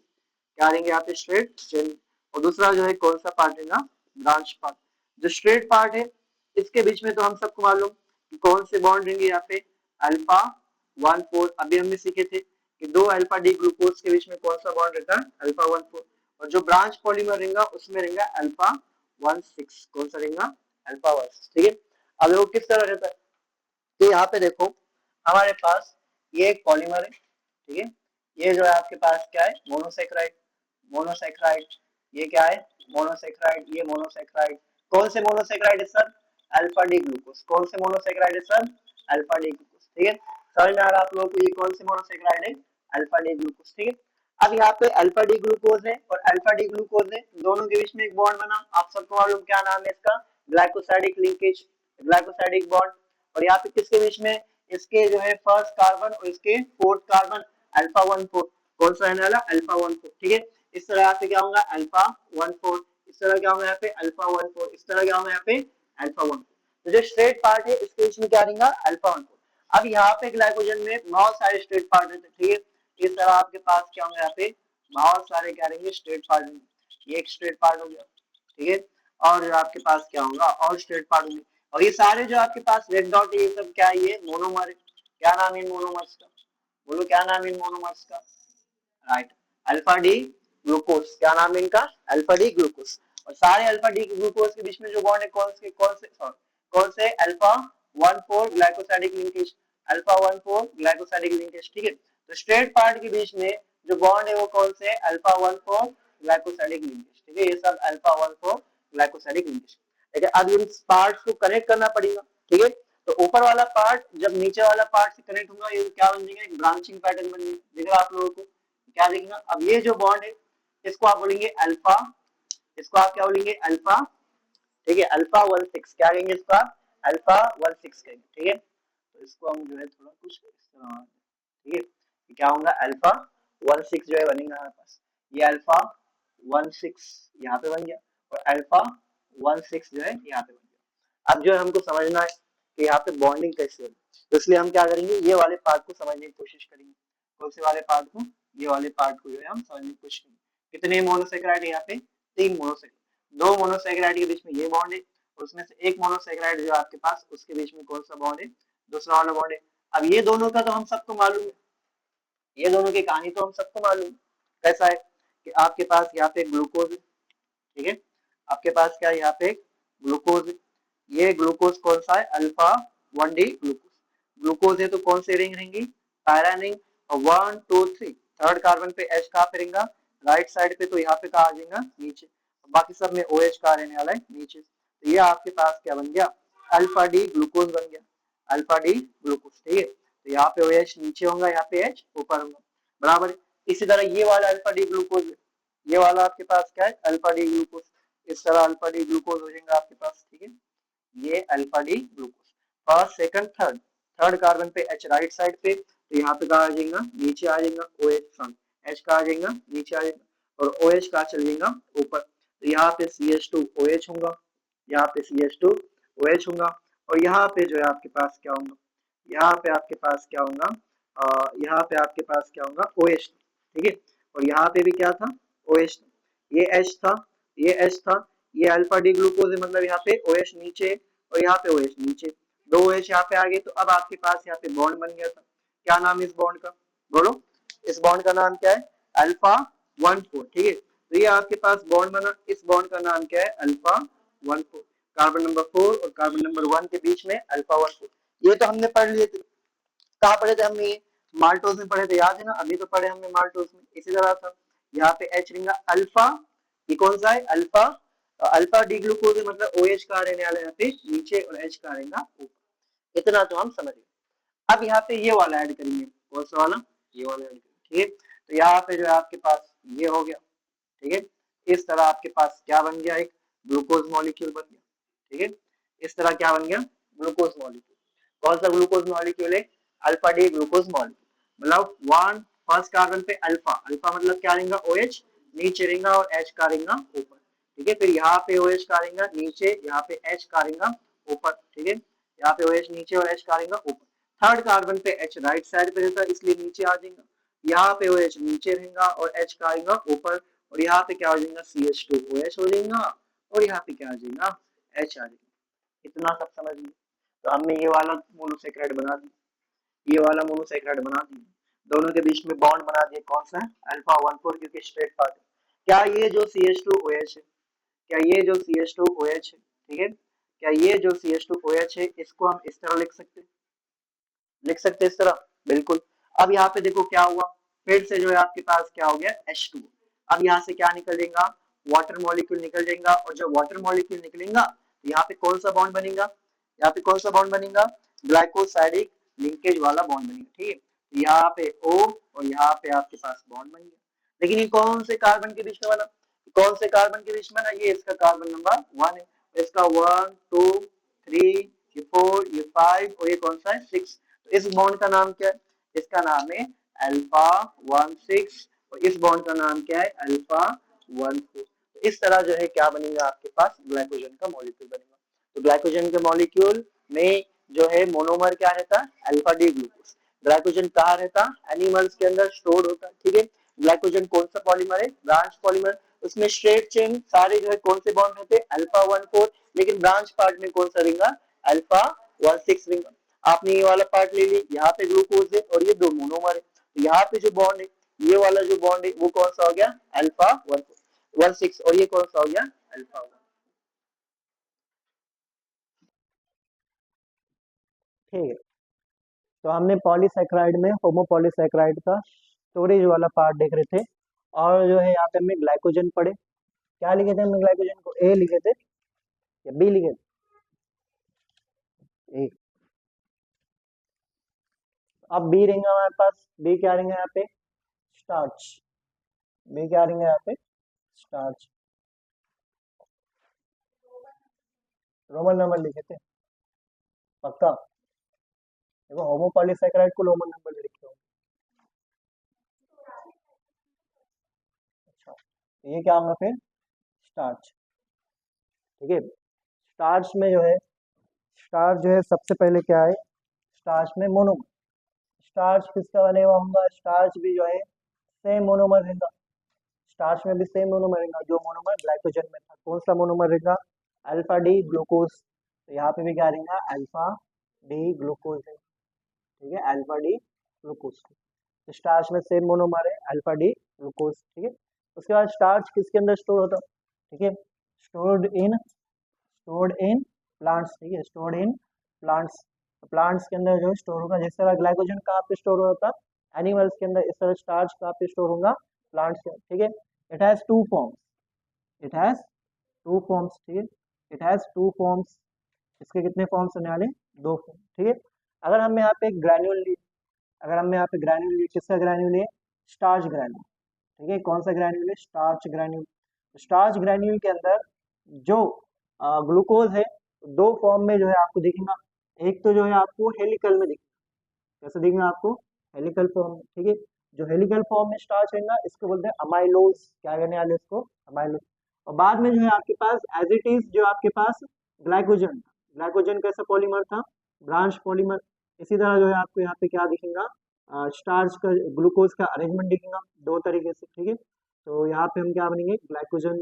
क्या रहेंगे यहाँ पे? Straight chain. और दूसरा जो है कौन सा पार्ट रहेगा? Branch part. जो स्ट्रेट पार्ट है इसके बीच में तो हम सबको मालूम कि कौन से बॉन्ड रहेंगे यहाँ पे? अल्फा 1,4। अभी हमने सीखे थे कि दो अल्फा डी ग्लूकोज के बीच में कौन सा बॉन्ड रहता है? अल्फा 1,4। और जो ब्रांच पॉलीमर रहेगा उसमें रहेगा अल्फा 1,6। कौन सा रहेगा? अल्फा 1,6। ठीक है, अब वो किस तरह रहता है? तो यहाँ पे देखो हमारे पास ये एक पॉलीमर है। ठीक है, ये जो है आपके पास क्या है? मोनोसेक्राइड। मोनोसेक्राइड, ये क्या है? मोनोसेक्राइड। ये मोनोसेक्राइड। कौन से मोनोसेक्राइड है सर? Alpha D glucose. कौन से मोनोसेक्राइड है सर? Alpha D glucose. ठीक है, समझ में आ रहा है आप लोगों को ये कौन से मोनोसेक्राइड है? Alpha D glucose. ठीक है, अब यहाँ पे अल्फा डी ग्लूकोज है और अल्फा डी ग्लूकोज है, दोनों के बीच में एक बॉन्ड बना। आप सबको मालूम क्या नाम है इसका? Glycosidic linkage, glycosidic bond. और यहाँ पे किसके बीच में? इसके जो है फर्स्ट कार्बन और इसके फोर्थ कार्बन अल्फा 1,4। कौन सा रहने वाला? अल्फा 1,4। ठीक है, इस तरह यहाँ पे क्या होगा? अल्फा 1,4। इस तरह क्या होगा यहाँ पे? अल्फा 1,4। इस तरह क्या होगा यहाँ पे? अल्फा 1,4। तो जो स्ट्रेट पार्ट है इसके बीच में क्या रहेगा? अल्फा 1,4। अब यहाँ पे ग्लाइकोजन में बहुत सारे स्ट्रेट पार्ट रहते हैं। ठीक है, इस तरह आपके पास क्या होगा यहाँ पे? बहुत सारे क्या रहेंगे? Straight part. ये एक स्ट्रेट पार्ट हो गया। ठीक है, और आपके पास क्या होगा? और स्ट्रेट पार्ट होंगे। और ये सारे जो आपके पास रेड डॉट है ये सब क्या है? ये मोनोमर है। क्या नाम है इन मोनोमर्स का? बोलो क्या नाम है इन मोनोमर्स का? Right, alpha D glucose. क्या नाम है इनका? Alpha D glucose. और सारे अल्फा डी ग्लूकोज के बीच में जो बॉन्ड है कौन से? Alpha 1,4 glycosidic linkage. Alpha 1,4 glycosidic linkage. ठीक है, तो स्ट्रेट पार्ट के बीच में जो बॉन्ड है वो कौन से? Alpha 1,4 glycosidic linkage. ठीक है, ये सब अल्फा 1,4 ग्लाइकोसाइडिक लिंकेज। ठीक है, अब इन पार्ट्स को कनेक्ट करना पड़ेगा। ठीक है, तो ऊपर वाला पार्ट जब नीचे वाला पार्ट से कनेक्ट होगा ये क्या बन जाएगा? एक ब्रांचिंग पैटर्न बन जाएगा। दिख रहा है आप लोगों को? क्या दिखेगा? अब ये जो बॉन्ड है इसको आप बोलेंगे अल्फा, इसको आप क्या बोलेंगे? अल्फा। ठीक है, अल्फा 1,6 क्या कहेंगे इसका? अल्फा 1,6 कहेंगे। ठीक है, तो इसको हम जो है थोड़ा कुछ इस तरह, ठीक है, क्या होगा? अल्फा 1,6 जो है बनेगा हमारे पास। ये अल्फा 1,6 यहाँ पे बन गया और अल्फा 1,6 जो है यहाँ पे बन गया। अब जो है हमको समझना है कि यहाँ पे बॉन्डिंग कैसे होगी, तो इसलिए हम क्या करेंगे? ये वाले पार्ट को समझने की कोशिश करेंगे। कौन से वाले पार्ट को? ये वाले पार्ट को जो है हम समझने की कोशिश करेंगे। कितने मोनोसेक्राइड है यहाँ पे? 3 मोनोसेक्राइड। 2 मोनोसेक्राइड के बीच में ये बॉन्ड है और उसमें से एक मोनोसेक्राइड जो आपके पास उसके बीच में कौन सा बॉन्ड है? दूसरा वाला बॉन्ड है। अब ये दोनों का तो हम सबको मालूम है, ये दोनों की कहानी तो हम सबको मालूम है। कैसा है कि आपके पास यहाँ पे ग्लूकोज है। ठीक है, आपके पास क्या है? यहाँ पे ग्लूकोज है। ये ग्लूकोज कौन सा है? Alpha 1D glucose. ग्लूकोज है तो कौन से रिंग रहेंगी? Para ring. और 1 2 3 थर्ड कार्बन पे H कहाँ पे रहेगा? राइट साइड पे, तो यहाँ पे कहा आ जाएगा? नीचे। बाकी सब में OH कहाँ रहने वाला है? नीचे। तो ये आपके पास क्या बन गया? अल्फा डी ग्लूकोज बन गया। Alpha D glucose. ठीक है, तो यहाँ पे OH नीचे होगा, यहाँ पे H ऊपर होगा। बराबर। इसी तरह ये वाला अल्फा डी ग्लूकोज, ये वाला आपके पास क्या है? Alpha D glucose. इस तरह अल्फा डी ग्लूकोज हो जाएगा आपके पास। ठीक है, ये alpha D glucose. First second third, third carbon पे H राइट साइड पे, तो यहाँ पे कहा आ जाएगा? नीचे आ जाएगा OH फ्रंट। H का आ जाएगा? नीचे आ जाएगा। और OH का चल जाएगा ऊपर। तो यहाँ पे CH2OH होगा, यहाँ पे CH2OH होगा। और यहाँ पे जो है आपके पास क्या होगा? यहाँ पे आपके पास क्या होगा? यहाँ पे आपके पास क्या होगा? OH। ठीक है, और यहाँ पे भी क्या था? OH। ये H था, ये H था, ये अल्फा डी ग्लूकोज है, मतलब यहाँ पे OH नीचे और यहाँ पे OH नीचे, दो OH यहाँ पे आ गए। तो अब आपके पास यहाँ पे बॉन्ड बन गया था। क्या नाम है इस बॉन्ड का? बोलो, इस बॉन्ड का नाम क्या है? अल्फा 1,4। ठीक है, तो ये आपके पास बॉन्ड बना। इस बॉन्ड का नाम क्या है? अल्फा 1,4। कार्बन नंबर 4 और कार्बन नंबर 1 के बीच में अल्फा 1,4। ये तो हमने पढ़ लिए थे। कहाँ पढ़े थे हमने? ये माल्टोज में पढ़े थे, याद है ना? अभी तो पढ़े हमने माल्टोज में। इसी तरह था यहाँ पे H रिंगा अल्फा, ये कौन सा है? अल्फा। अल्फा डी ग्लूकोज मतलब OH का रहने वाला यहाँ पे नीचे और H का रहेगा ऊपर। इतना तो हम समझ गए। अब यहाँ पे ये वाला ऐड करेंगे। कौन सा वाला? ये वाला ऐड करेंगे। ठीक है, तो यहाँ पे जो है आपके पास ये हो गया। ठीक है, इस तरह आपके पास क्या बन गया? एक ग्लूकोज मॉलिक्यूल बन गया। ठीक है, इस तरह क्या बन गया, ग्लूकोज मॉलिक्यूल। कौन सा ग्लूकोज मॉलिक्यूल है, अल्फा डी ग्लूकोज मॉलिक्यूल। मतलब वन फर्स्ट कार्बन पे अल्फा, अल्फा मतलब क्या रहेगा, OH नीचे रहेगा और H का रहेगा ऊपर, ठीक है। फिर यहाँ पे OH का रहेगा नीचे, यहाँ पे H का रहेगा ऊपर, ठीक है। यहाँ पे OH नीचे और H का रहेगा ऊपर। थर्ड कार्बन पे H राइट साइड पे रहता है इसलिए नीचे आ जाएगा। यहाँ पे OH नीचे रहेगा और H का आएगा ऊपर, और यहाँ पे क्या हो जाएगा, CH2OH हो जाएगा, और यहाँ पे क्या आ जाएगा, H आ जाएगा। इतना सब समझ लिया। तो हमने ये वाला मोनोसेक्राइड बना दिया, ये वाला मोनोसेक्राइड बना दिया, दोनों के बीच में बॉन्ड बना दिया, कौन सा है, अल्फा 1,4, क्योंकि स्ट्रेट पार्ट। क्या ये जो CH2OH है, क्या ये जो CH2OH है, ठीक है, क्या ये जो CH2OH है इसको हम इस तरह लिख सकते हैं, लिख सकते हैं इस तरह, बिल्कुल। अब यहाँ पे देखो क्या हुआ, फिर से जो है आपके पास क्या हो गया, H2। अब यहाँ से क्या निकलेगा, वाटर मॉलिक्यूल निकल जाएगा, और जब वाटर मॉलिक्यूल निकलेगा तो यहाँ पे कौन सा बॉन्ड बनेगा, यहाँ पे कौन सा बॉन्ड बनेगा, ग्लाइकोसाइडिक लिंकेज वाला बॉन्ड बनेगा, ठीक है। तो यहाँ पे O और यहाँ पे आपके पास बॉन्ड बन गया। लेकिन ये कौन से कार्बन के बीच में बना, कौन से कार्बन के बीच में ना, ये इसका कार्बन नंबर 1 है, इसका 1 2 3 ये 4 ये 5 और ये कौन सा है, 6। तो इस बॉन्ड का नाम क्या है, इसका नाम है अल्फा 1,6, और इस बॉन्ड का नाम क्या है, अल्फा 1,4। तो इस तरह जो है क्या बनेगा आपके पास, ग्लाइकोजन का मॉलिक्यूल बनेगा। तो ग्लाइकोजन के मॉलिक्यूल में जो है मोनोमर क्या रहता है, अल्फा डी ग्लूकोज। ग्लाइकोजन कहाँ रहता है, एनिमल्स के अंदर स्टोर होता है, ठीक है। ग्लाइकोजन कौन सा पॉलीमर है, ब्रांच पॉलीमर। उसमें स्ट्रेट चेन सारे जो है कौन से बॉन्ड रहते हैं, अल्फा 1,4, लेकिन ब्रांच पार्ट में कौन सा रहेगा, अल्फा 1,6 रहेगा। आपने ये वाला पार्ट ले ली, यहाँ पे ग्लूकोज है और ये दो मोनोमर है, तो यहाँ पे जो बॉन्ड है, ये वाला जो बॉन्ड है वो कौन सा हो गया, अल्फा 1,6, और ये कौन सा हो गया, अल्फा 1। ठीक है, तो हमने पॉलीसेक्राइड में होमोपॉलीसेक्राइड का स्टोरेज वाला पार्ट देख रहे थे, और जो है यहाँ पे हमने ग्लाइकोजन पढ़े। क्या लिखे थे हमने ग्लाइकोजन को, ए लिखे थे या बी लिखे थे, ए। अब बी रहेंगे हमारे पास, बी क्या रहेंगे यहाँ पे, स्टार्च। बी क्या रहेंगे यहाँ पे, स्टार्च। रोमन नंबर लिखे थे, पक्का। देखो होमोपॉलीसेकेराइड को रोमन नंबर लिखे हो। अच्छा, तो ये क्या होगा फिर, स्टार्च, ठीक है। स्टार्च में जो है, स्टार्च जो है सबसे पहले क्या है, स्टार्च में मोनोमर। स्टार्च किसका बने हुआ होगा, स्टार्च भी जो है सेम मोनोमर रहेगा, स्टार्च में भी सेम मोनोमर रहेगा जो मोनोमर ग्लाइकोजन में था। कौन सा मोनोमर रहेगा, अल्फा डी ग्लूकोज। तो यहाँ पे भी क्या रहेगा, अल्फा डी ग्लूकोज है, ठीक है, अल्फा डी ग्लूकोज। तो स्टार्च में सेम मोनोमर है, अल्फा डी ग्लूकोज, ठीक है। उसके बाद स्टार्च किसके अंदर स्टोर होता है, ठीक है, स्टोर्ड इन प्लांट्स, ठीक है, स्टोर्ड इन प्लांट्स। प्लांट्स के अंदर जो स्टोर होगा, जिस तरह ग्लाइकोजन कहाँ पे स्टोर होता है, एनिमल्स के अंदर, इस तरह स्टार्च कहाँ पे स्टोर होगा, प्लांट्स के अंदर, ठीक है। It has two forms, it has two forms, ठीक है, इट हैज टू फॉर्म्स। इसके कितने फॉर्म्स होने वाले, दो फॉर्म, ठीक है। अगर हम यहाँ पे ग्रैन्यूल, अगर हम यहाँ पे ग्रैन्यूल, किसका ग्रैन्यूल है, स्टार्च ग्रैन्यूल, ठीक है। कौन सा ग्रैन्यूल है, स्टार्च ग्रैन्यूल। स्टार्च ग्रैन्यूल के अंदर जो ग्लूकोज है, दो फॉर्म में जो है आपको दिखेगा। एक तो जो है आपको हेलिकल में दिखेगा, कैसे दिखेगा आपको, हेलिकल फॉर्म में, ठीक है। जो हेलिकल फॉर्म में स्टार्च रहेगा इसको बोलते हैं अमाइलोज, क्या कहने वाले इसको, अमाइलोज। और बाद में जो है आपके पास एज इट इज जो आपके पास ग्लाइकोजन, ग्लाइकोजन कैसा पॉलीमर था, ब्रांच पॉलीमर। इसी तरह जो है आपको यहाँ पे क्या दिखेगा, स्टार्च का, ग्लूकोज का अरेंजमेंट दिखेगा दो तरीके से, ठीक है। तो यहाँ पे हम क्या बनेंगे, ग्लाइकोजन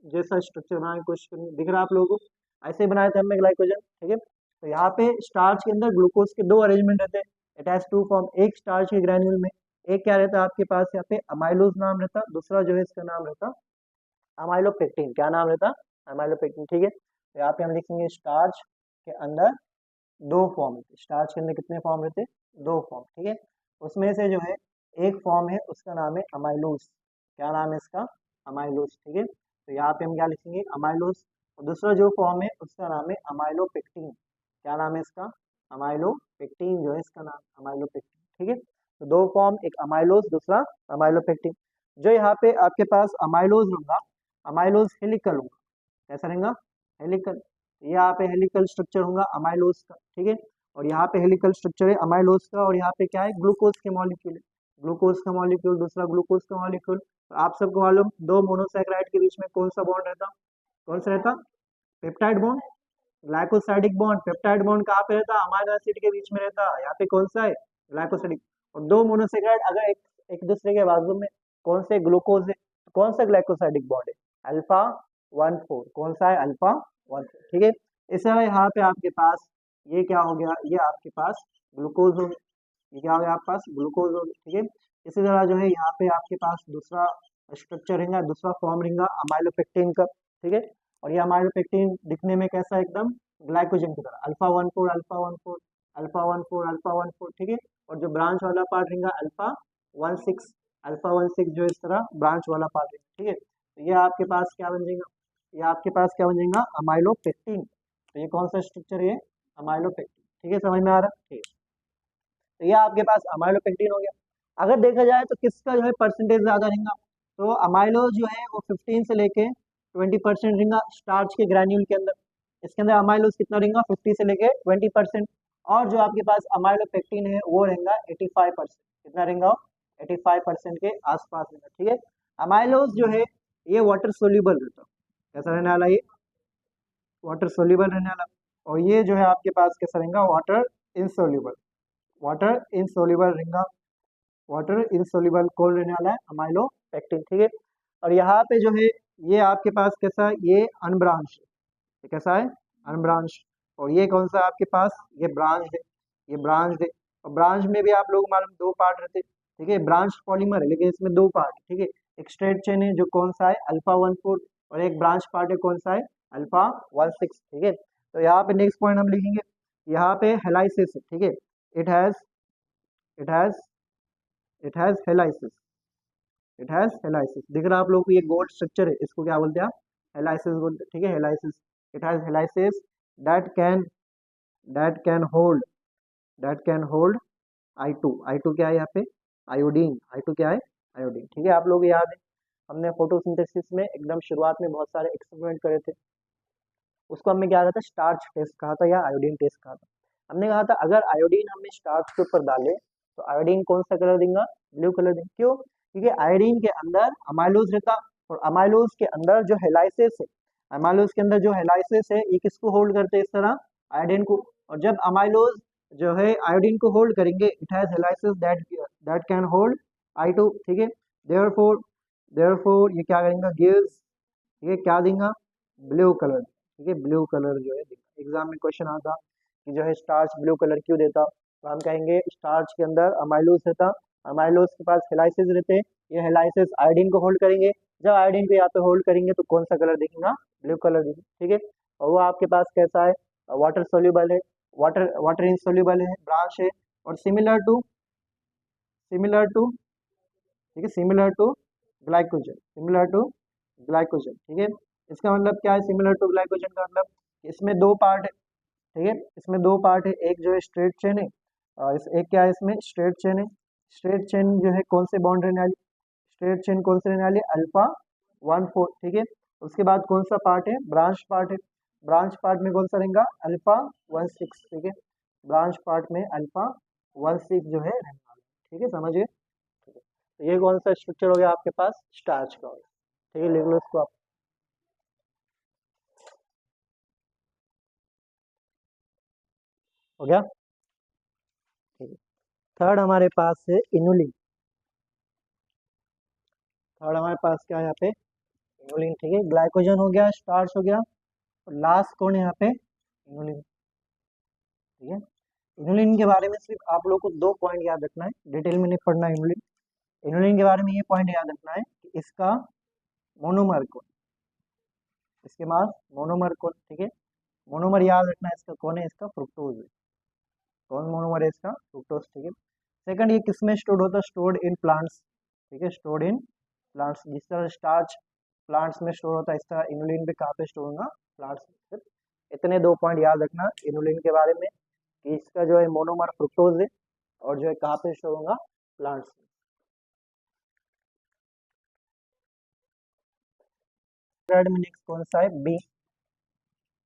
जैसा स्ट्रक्चर बनाने की कोशिश करेंगे, दिख रहा है आप लोगों को, ऐसे ही बनाए थे हमने ग्लाइकोजन, ठीक है। तो यहाँ पे स्टार्च के अंदर ग्लूकोज के दो अरेंजमेंट रहते हैं, इट हैज टू फॉर्म। एक स्टार्च के ग्रैन्यूल में एक क्या रहता है आपके पास यहाँ पे, अमाइलोज नाम रहता, दूसरा जो है इसका नाम रहता अमाइलोपेक्टिन। क्या नाम रहता, अमाइलोपेक्टिन, ठीक है। तो यहाँ पे हम लिखेंगे स्टार्च के अंदर दो फॉर्म रहते, स्टार्च के अंदर कितने फॉर्म रहते, दो फॉर्म, ठीक है। उसमें से जो है एक फॉर्म है उसका नाम है अमाइलोज। क्या नाम है इसका, अमाइलोज, ठीक है। तो यहाँ पे हम क्या लिखेंगे, अमाइलोज। और दूसरा जो फॉर्म है उसका नाम है अमाइलोपेक्टिन। क्या नाम है इसका, अमाइलोपेक्टिन जो है इसका नाम, अमाइलोपेक्टिन, ठीक है। तो दो फॉर्म, एक अमाइलोज, दूसरा अमाइलोपेक्टिन। जो यहाँ पे आपके पास अमाइलोज होगा, अमाइलोज हेलिकल होगा, कैसा रहेगा, हेलिकल। यहाँ पे हेलिकल स्ट्रक्चर होगा अमाइलोज का, ठीक है। और यहाँ पे हेलिकल स्ट्रक्चर है अमाइलोज का, और यहाँ पे क्या है, ग्लूकोज के मॉलिक्यूल है, ग्लूकोज का मॉलिक्यूल, दूसरा ग्लूकोज का मॉलिक्यूल। आप सबको मालूम दो मोनोसैकेराइड के बीच में कौन सा बॉन्ड रहता, कौन सा रहता, peptide bond. Glycosidic bond, peptide bond कहाँ पे रहता, अमाइनो एसिड के बीच में रहता, यहाँ पे कौन सा है, ग्लाइकोसाइडिक। और दो मोनोसैकेराइड अगर एक दूसरे के बाजू में, कौन से ग्लूकोज है, कौन सा ग्लाइकोसाइडिक बॉन्ड है, अल्फा 1,4, कौन सा है, अल्फा 1,4, ठीक है। इस तरह यहाँ पे आपके पास ये क्या हो गया, ये आपके पास ग्लूकोज हो गया, ये क्या हो गया आपके पास, ग्लूकोज हो गया, ठीक है। इसी तरह जो है यहाँ पे आपके पास दूसरा स्ट्रक्चर रहेगा, दूसरा फॉर्म रहेगा अमाइलोपेक्टिन का, ठीक है। और ये अमाइलोपेक्टिन दिखने में कैसा है, एकदम ग्लाइकोजन की तरह, अल्फा 1,4 अल्फा 1,4 अल्फा 1,4 अल्फा 1,4, ठीक है। और जो ब्रांच वाला पार्ट रहेगा अल्फा 1,6 अल्फा 1,6 जो इस तरह ब्रांच वाला पार्ट है, ठीक है। तो ये आपके पास क्या बन जाएगा, ये आपके पास क्या बन जाएगा, अमाइलोपेक्टिन। तो ये कौन सा स्ट्रक्चर है, अमाइलोपेक्टिन, ठीक है, समझ में आ रहा है, ठीक है। तो ये आपके पास अमाइलोपेक्टिन हो गया। अगर देखा जाए तो किसका जो है परसेंटेज ज्यादा रहेगा, तो अमाइलो जो है वो 15 से लेके 20% रहेगा स्टार्च के ग्रैन्यूल के अंदर। इसके अंदर अमाइलोज कितना रहेगा, 50 से लेके 20%। और जो आपके पास अमाइलोपेक्टिन है वो रहेगा 85%, कितना रहेगा, 85% के आसपास रहेगा, ठीक है। अमाइलोज जो है ये वाटर सोल्यूबल रहता है, कैसा रहने वाला, ये वाटर सोल्यूबल रहने वाला। और ये जो है आपके पास कैसा रहेगा, वाटर इनसोल्यूबल, वाटर इनसोल्यूबल रहेगा, वाटर इनसोल्यूबल कौन रहने वाला है, अमाइलोपेक्टिन, ठीक है। और यहाँ पे जो है ये आपके पास कैसा है, ये अनब्रांच, ये कैसा है, अनब्रांच। और ये कौन सा है आपके पास, ये ब्रांच है, ये ब्रांच है। और ब्रांच में भी आप लोग मालूम दो पार्ट रहते, ठीक है, ब्रांच पॉलीमर है लेकिन इसमें दो पार्ट, ठीक है। एक स्ट्रेट चेन है जो कौन सा है, अल्फा 1,4, और एक ब्रांच पार्ट है कौन सा है, अल्फा 1,6, ठीक है। तो यहाँ पे नेक्स्ट पॉइंट हम लिखेंगे, यहाँ पे हेलाइसिस है, ठीक है, it has it has it has helices, it has helices, दिख रहा है आप लोग को, ये गोल्ड स्ट्रक्चर है, इसको क्या बोलते हैं आप, हेलाइसिस बोलते हैं, ठीक है, helices. It has helices that can that can hold that can hold I2, I2 क्या है यहाँ पे, आयोडीन, I2 क्या है, आयोडीन, ठीक है। आप लोग याद है हमने फोटोसिंथेसिस में एकदम शुरुआत में बहुत सारे एक्सपेरिमेंट करे थे, उसको हमने क्या कहा था, स्टार्च टेस्ट कहा था या आयोडीन टेस्ट कहा था। हमने कहा था अगर आयोडीन हमने स्टार्च के ऊपर डाले तो आयोडीन कौन सा कलर देगा, ब्लू कलर देगा, क्यों, क्योंकि आयोडीन के अंदर अमाइलोज रहता, और अमाइलोज के अंदर जो हेलाइसिस है, अमाइलोज के अंदर जो हेलाइसिस है ये किसको होल्ड करते हैं, इस तरह आयोडीन को। और जब अमाइलोज जो है आयोडीन को होल्ड करेंगे, it has helices that can hold I2, ठीक है। देयरफॉर देयरफॉर ये क्या करेंगे, गिव्स, ये क्या देगा, ब्लू कलर, ठीक है, ब्लू कलर जो है एग्जाम में क्वेश्चन आता कि जो है स्टार्च ब्लू कलर क्यों देता, तो हम कहेंगे स्टार्च के अंदर अमाइलोज रहता, अमाइलोज के पास हेलाइसिस रहते, ये हेलाइसिस आयोडीन को होल्ड करेंगे, जब आयोडीन को यहाँ पे होल्ड करेंगे तो कौन सा कलर दिखेगा, ब्लू कलर दिखेगा, ठीक है। और वो आपके पास कैसा है, वाटर सोल्यूबल है, वाटर वाटर इनसोल्यूबल है, ब्रांच है, और सिमिलर टू ठीक है, सिमिलर टू ग्लाइकोजन, ठीक है। इसका मतलब क्या है, सिमिलर टू ग्लाइकोजन का मतलब इसमें दो पार्ट है, ठीक है, इसमें दो पार्ट है, एक जो है स्ट्रेट चेन है, और एक क्या है, इसमें स्ट्रेट चेन है। स्ट्रेट चेन जो है कौन से बॉन्ड रहने वाली, स्ट्रेट चेन कौन से रहने वाली, अल्फा 1,4, ठीक है। उसके बाद कौन सा पार्ट है, ब्रांच पार्ट है, ब्रांच पार्ट में कौन सा रहेगा, अल्फा 1,6, ठीक है, ब्रांच पार्ट में अल्फा 1,6 जो है रहने वाला, ठीक है, समझिए, ठीक है। तो ये कौन सा स्ट्रक्चर हो गया आपके पास, स्टार्च का हो गया, ठीक है, लिख लो इसको आप, हो गया, ठीक है। थर्ड हमारे पास है इनुलिन, थर्ड हमारे पास क्या है यहाँ पे, इनुलिन, ठीक है, ग्लाइकोजन हो गया, स्टार्च हो गया, और लास्ट कौन है यहाँ पे, इनुलिन, ठीक है। इनुलिन के बारे में सिर्फ आप लोग को दो पॉइंट याद रखना है, डिटेल में नहीं पढ़ना है इनुलिन। इनुलिन के बारे में ये पॉइंट याद रखना है कि इसका मोनोमर कौन, इसके पास मोनोमर कौन, ठीक है, मोनोमर याद रखना है, इसका कौन है, इसका फ्रुक्टोज है, कौन मोनोमर है इसका, फ्रुक्टोज, ठीक है। सेकंड ये किस में स्टोर्ड होता है, स्टोर्ड इन प्लांट्स, ठीक है, स्टोर्ड इन प्लांट्स, जिस तरह स्टार्च प्लांट्स में स्टोर होता है इस तरह इनुलिन भी कहाँ पे स्टोर होगा, प्लांट्स में। इतने दो पॉइंट याद रखना इनुलिन के बारे में कि इसका जो है मोनोमर फ्रुक्टोज है, और जो है कहाँ पे स्टोर होगा, प्लांट्स में। थर्ड में नेक्स्ट कौन सा है, बी,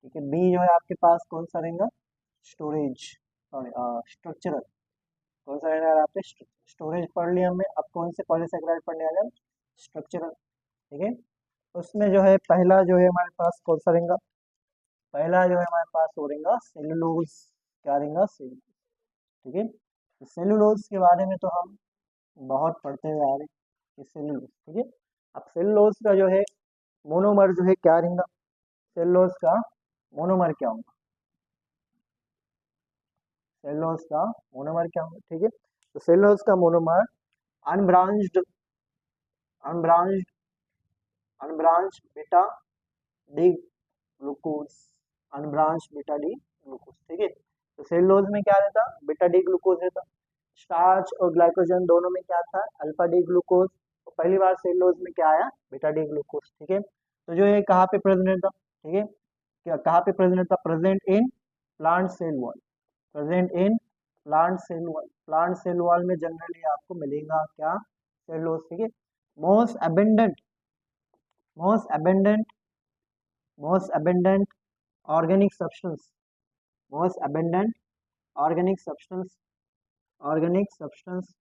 ठीक है। बी जो है आपके पास कौन सा रहेगा, स्टोरेज, सॉरी स्ट्रक्चरल, कौन सा रहेगा यहाँ पे, स्टोरेज पढ़ लिया हमने। अब कौन से पॉलीसेकेराइड पढ़ने आ जाए, स्ट्रक्चरल, ठीक है। उसमें जो है पहला जो है हमारे पास कौन सा रहेगा, पहला जो है हमारे पास हो रहेगा सेलुलोज, क्या रहेगा सेलुलोज, ठीक है। तो सेलुलोज के बारे में तो हम बहुत पढ़ते हुए आ रहे हैं कि सेलुलोज, ठीक है। अब सेलुलोज का जो है मोनोमर जो है क्या रहेगा, सेलुलोज का मोनोमर क्या होगा, सेलुलोज का मोनोमर क्या होगा, ठीक है। तो सेलुलोज का monomer unbranched, unbranched, unbranched beta D glucose, unbranched beta D glucose, ठीक है। तो सेलुलोज में क्या रहता, बीटा डी ग्लूकोज रहता। स्टार्च और ग्लाइकोजन दोनों में क्या था, अल्फा डी ग्लूकोज। तो पहली बार सेलुलोज में क्या आया, बीटा डी ग्लूकोज, ठीक है। तो जो ये कहाँ पे प्रेजेंट रहता, ठीक है, क्या कहाँ पे प्रेजेंट रहता, present in plant cell wall, present in plant cell wall, plant cell wall में जनरली आपको मिलेगा क्या, सेलुलोज, ठीक है। Most abundant, most abundant, most abundant organic substance, most abundant organic substance, organic substance,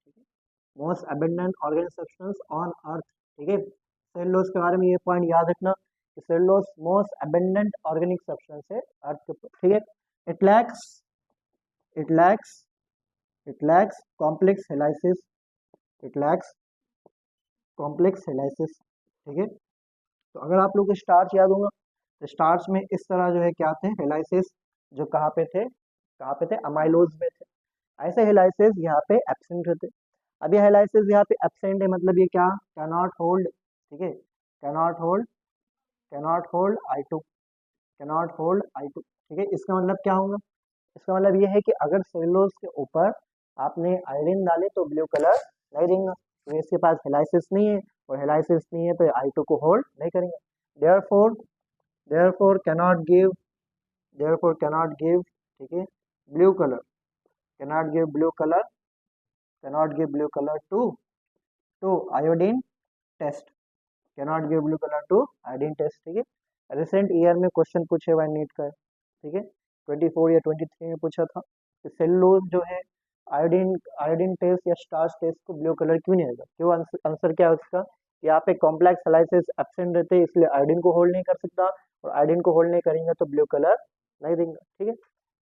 most abundant organic substance on earth, ठीक है। Cellulose के बारे में ये पॉइंट याद रखना कि cellulose most abundant organic substance है अर्थ के ऊपर, ठीक है। It lacks, it lacks, it lacks complex helices, it lacks complex helices, ठीक है। तो अगर आप लोग को स्टार्च याद होगा तो स्टार्च में इस तरह जो है क्या थे हेलाइसिस, जो कहाँ पे थे, कहाँ पे थे, अमाइलोज में थे। ऐसे हेलाइसिस यहाँ पे एब्सेंट रहते। अब ये हेलाइसिस यहाँ पे एब्सेंट है मतलब ये क्या, कैनॉट होल्ड, ठीक है, cannot hold, cannot hold I2, cannot hold I2, ठीक है। इसका मतलब क्या होगा, इसका मतलब ये है कि अगर सेलुलोज के ऊपर आपने आयोडीन डाले तो ब्लू कलर नहीं देगा, तो इसके पास हेलाइसिस नहीं है, और हेलाइसिस नहीं है तो I2 को होल्ड नहीं करेंगे। Therefore, therefore cannot give, therefore cannot give, ठीक है, blue colour, cannot give blue colour, cannot give blue colour to iodine test, cannot give blue colour to iodine test, ठीक है। रिसेंट ईयर में question पूछे हुए NEET का, ठीक है, 24 या 23 में पूछा था कि सेलुलोज जो है आयोडीन, आयोडीन टेस्ट या स्टार्च टेस्ट को ब्लू कलर क्यों नहीं आएगा, क्यों, आंसर क्या है उसका, यहाँ पे कॉम्प्लेक्स हेलाइसिस एब्सेंट रहते हैं इसलिए आयोडीन को होल्ड नहीं कर सकता, और आयोडीन को होल्ड नहीं करेंगे तो ब्लू कलर नहीं देंगे, ठीक है।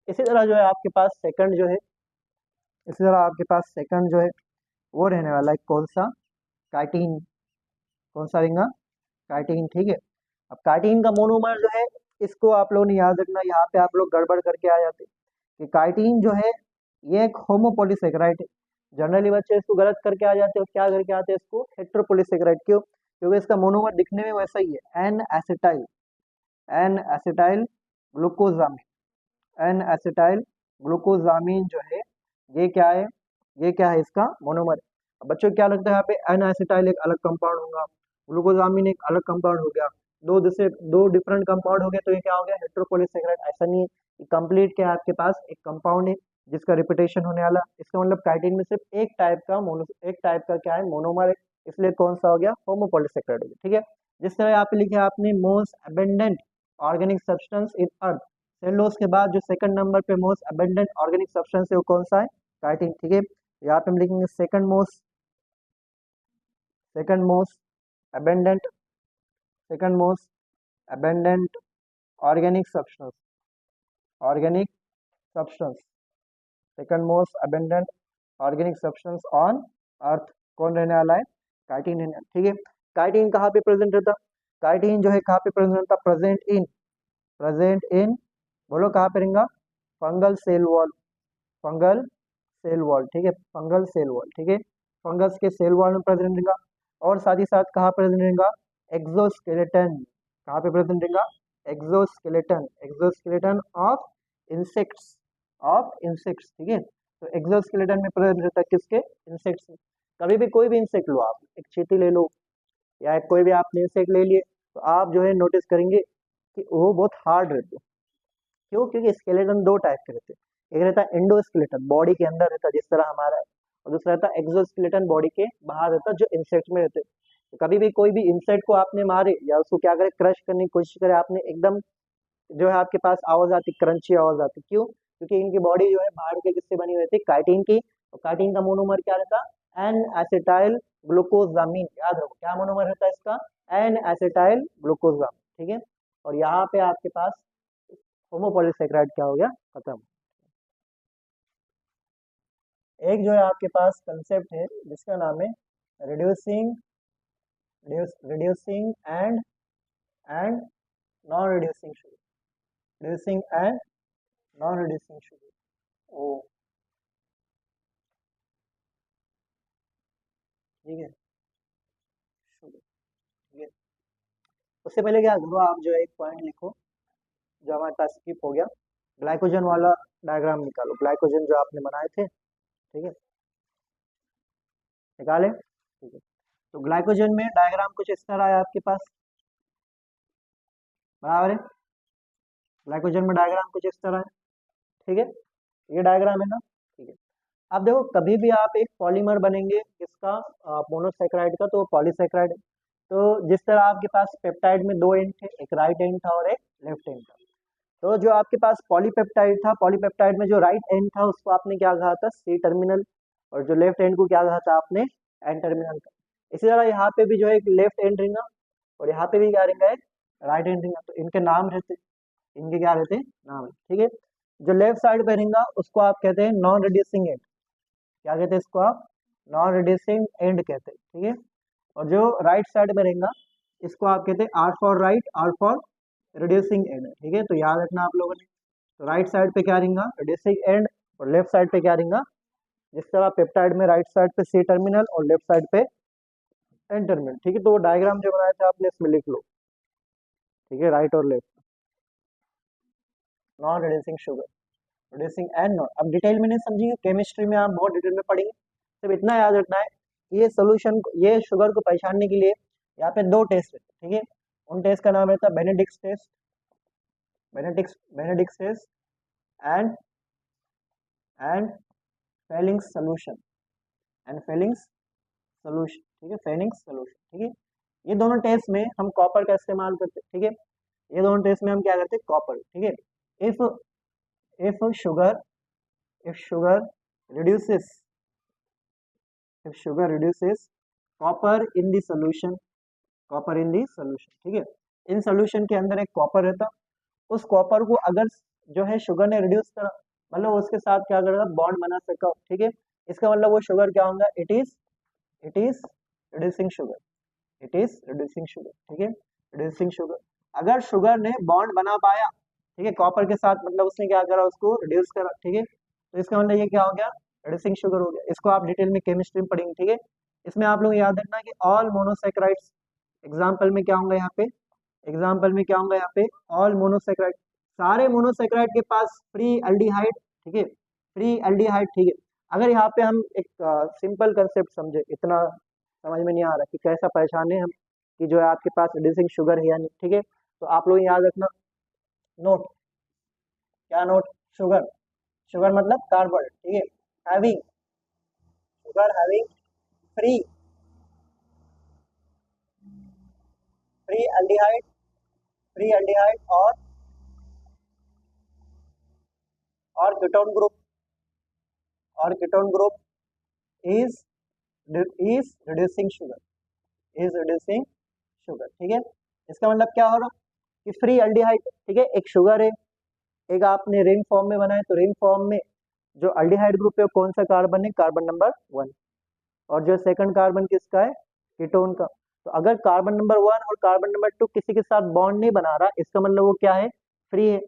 इसी तरह जो है आपके पास सेकंड जो है, इसी तरह आपके पास सेकंड जो है वो रहने वाला है कौन सा, कार्टीन, कौन सा रहेगा, कार्टीन, ठीक है। अब कार्टीन का मोनोमर जो है इसको आप लोगों ने याद रखना, यहाँ पे आप लोग गड़बड़ करके आ जाते कि कार्टीन जो है ये एक होमोपोलीसेकेराइड है। जनरली बच्चे इसको गलत करके आ जाते हैं, और क्या करके आते हैं इसको हेट्रोपोलीसेकेराइड, क्यों, क्योंकि इसका मोनोमर दिखने में वैसा ही है, N acetyl, N acetyl glucosamine, N acetyl glucosamine जो है ये क्या है, ये क्या है इसका मोनोमर। अब बच्चों को क्या लगता है यहाँ पे एन एसिटाइल एक अलग कंपाउंड होगा, ग्लूकोजामिन एक अलग कंपाउंड हो गया, दो जैसे दो डिफरेंट कंपाउंड हो गए तो ये क्या हो गया हेट्रोपोलीसेकेराइड, ऐसा नहीं है, कंप्लीट क्या है आपके पास एक कंपाउंड है जिसका रिपीटेशन होने वाला। इसका मतलब काइटिन में सिर्फ एक टाइप का मोनो, एक टाइप का क्या है मोनोमर है, इसलिए कौन सा हो गया होमोपोलीसेकेराइड हो गया, ठीक है। जिस तरह यहाँ पे लिखे आपने most abundant organic substance in earth, cellulose के बाद जो सेकंड नंबर पे मोस्ट अबेंडेंट ऑर्गेनिक सब्सटेंस है वो कौन सा है, काइटिन, ठीक है। यहाँ पे हम लिखेंगे second most, second most abundant, second most abundant organic substance, organic substance, second most abundant organic substance on earth कौन रहने वाला है, काइटिन रहने, ठीक है। काइटिन कहाँ पे प्रेजेंट रहता, काइटिन जो है कहाँ पे प्रेजेंट रहता, प्रेजेंट इन, प्रेजेंट इन, बोलो कहाँ पे रहेगा, fungal cell wall, fungal cell wall, ठीक है, फंगल सेल वॉल, ठीक है, फंगस के सेल वॉल में प्रेजेंट रहेगा। और साथ ही साथ कहाँ प्रेजेंट रहेगा, एक्सोस्केलेटन, कहाँ पे प्रेजेंट रहेगा, exoskeleton, exoskeleton of insects, of insects, ठीक है। तो एक्सोस्केलेटन में प्रेजेंट रहता है किसके, इंसेक्ट्स में। कभी भी कोई भी इंसेक्ट लो आप, एक चींटी ले लो या कोई भी आपने इंसेक्ट ले लिए, तो आप जो है नोटिस करेंगे कि वो बहुत हार्ड रहते हैं, क्यों, क्योंकि स्केलेटन दो टाइप के रहते हैं, एक रहता है एंडोस्केलेटन बॉडी के अंदर रहता है जिस तरह हमारा है, और दूसरा रहता है एक्सोस्केलेटन बॉडी के बाहर रहता है जो इंसेक्ट में रहते हैं। तो कभी भी कोई भी इंसेक्ट को आपने मारे या उसको क्या करे क्रश करने की कोशिश करे आपने, एकदम जो है आपके पास आवाज आती, क्रंची आवाज आती, क्यों? क्योंकि इनकी बॉडी जो है बाहर के किससे बनी हुई थी, काइटिन की। तो काइटिन का मोनोमर क्या रहता, एन एसिटाइल ग्लूकोजामिन, याद रखो क्या मोनोमर रहता है इसका, एन एसिटाइल ग्लूकोजामिन, ठीक है। और यहाँ पे आपके पास होमोपॉलीसेकेराइड क्या हो गया, खत्म। एक जो है आपके पास कंसेप्ट है जिसका नाम है reducing reducing and non reducing sugar, reducing and non reducing sugar, ओ ठीक है, शुगर, ठीक है। उससे पहले क्या करो, आप जो है एक पॉइंट लिखो जो हमारे पास स्किप हो गया, ग्लाइकोजन वाला डायग्राम निकालो, ग्लाइकोजन जो आपने बनाए थे, ठीक है, निकाले, ठीक है। तो ग्लाइकोजन में डायग्राम कुछ इस तरह है आपके पास, बराबर है, ग्लाइकोजन में डायग्राम कुछ इस तरह है, ठीक है, ये डायग्राम है ना, ठीक है। अब देखो कभी भी आप एक पॉलीमर बनेंगे इसका, मोनोसेक्राइड का, तो पॉलीसेक्राइड है। तो जिस तरह आपके पास पेप्टाइड में दो एंड थे, एक राइट एंड था और एक लेफ्ट एंड था, तो जो आपके पास पॉलीपेप्टाइड था, पॉलीपेप्टाइड में जो राइट एंड था उसको आपने क्या कहा था, सी टर्मिनल, और जो लेफ्ट एंड को क्या कहा था आपने, एन टर्मिनल का। इसी तरह यहाँ पे भी जो है एक लेफ्ट एंड रिंगा और यहाँ पे भी क्या रिंगा है, राइट एंड रिंगा, तो इनके नाम रहते, इनके क्या रहते हैं, नाम, ठीक है। जो लेफ्ट साइड पे रिंगा उसको आप कहते हैं नॉन रिड्यूसिंग एंड, क्या कहते हैं इसको आप, नॉन रिड्यूसिंग एंड कहते हैं, ठीक है। और जो राइट साइड में रहेगा इसको आप कहते हैं R for right, R for reducing end, ठीक है। तो याद रखना आप लोगों ने, तो राइट साइड पे क्या रहेगा, रिड्यूसिंग एंड, और लेफ्ट साइड पे क्या रहेगा, जिस तरह पेप्टाइड में राइट साइड पे सी टर्मिनल और लेफ्ट साइड पे एन टर्मिनल, ठीक है। तो वो डायग्राम जो बनाया था आपने इसमें लिख लो, ठीक है, राइट और left, non reducing sugar, reducing and non. अब डिटेल में नहीं समझेंगे, केमिस्ट्री में आप बहुत डिटेल में पढ़ेंगे, सिर्फ इतना याद रखना है, ये सोल्यूशन, ये शुगर को पहचानने के लिए यहाँ पे दो टेस्ट रहते, ठीक है। उन टेस्ट का नाम रहता है Benedict's test, Benedict's test and Fehling's solution, and Fehling's solution, ठीक है, फेलिंग्स सोल्यूशन, ठीक है। ये दोनों टेस्ट में हम कॉपर का इस्तेमाल करते हैं, ठीक है, ये दोनों टेस्ट में हम क्या करते हैं, कॉपर, ठीक है। If if sugar if sugar reduces if sugar reduces copper in the solution, copper in the solution, ठीक है। इन सोल्यूशन के अंदर एक कॉपर रहता, उस कॉपर को अगर जो है शुगर ने रिड्यूस करा, मतलब उसके साथ क्या करेगा, बॉन्ड बना सका, ठीक है। इसका मतलब वो शुगर क्या होगा, it is reducing sugar, it is reducing sugar, ठीक है, रिड्यूसिंग शुगर। अगर शुगर ने बॉन्ड बना पाया, ठीक है, कॉपर के साथ, मतलब उसने क्या करा, उसको रिड्यूस करा, ठीक है, तो इसका मतलब ये क्या हो गया, रिड्यूसिंग शुगर हो गया। इसको आप डिटेल में केमिस्ट्री में पढ़ेंगे, ठीक है। इसमें आप लोग याद रखना कि ऑल मोनोसेक्राइड्स, एग्जाम्पल में क्या होगा यहाँ पे, एग्जाम्पल में क्या होगा यहाँ पे, ऑल मोनोसेक्राइड, सारे मोनोसेक्राइड के पास फ्री एल्डिहाइड, ठीक है, फ्री एल्डिहाइड, ठीक है। अगर यहाँ पे हम एक सिंपल कंसेप्ट समझे, इतना समझ में नहीं आ रहा कि कैसा पहचाने हम कि जो है आपके पास रिड्यूसिंग शुगर है या नहीं, ठीक है। तो आप लोग याद रखना, नोट, क्या नोट, शुगर, शुगर मतलब कार्बन, ठीक है, having, sugar having free free aldehyde, free aldehyde और कीटोन ग्रुप, और ketone group is is reducing sugar, is reducing sugar, ठीक है। इसका मतलब क्या हो रहा कि फ्री एल्डिहाइड, ठीक है, एक शुगर है, एक आपने रिंग फॉर्म में बनाया, तो रिंग फॉर्म में जो एल्डिहाइड ग्रुप है कौन सा कार्बन है, कार्बन नंबर 1, और जो सेकंड कार्बन किसका है, कीटोन का। तो अगर कार्बन नंबर 1 और कार्बन नंबर 2 किसी के साथ बॉन्ड नहीं बना रहा, इसका मतलब वो क्या है, फ्री है,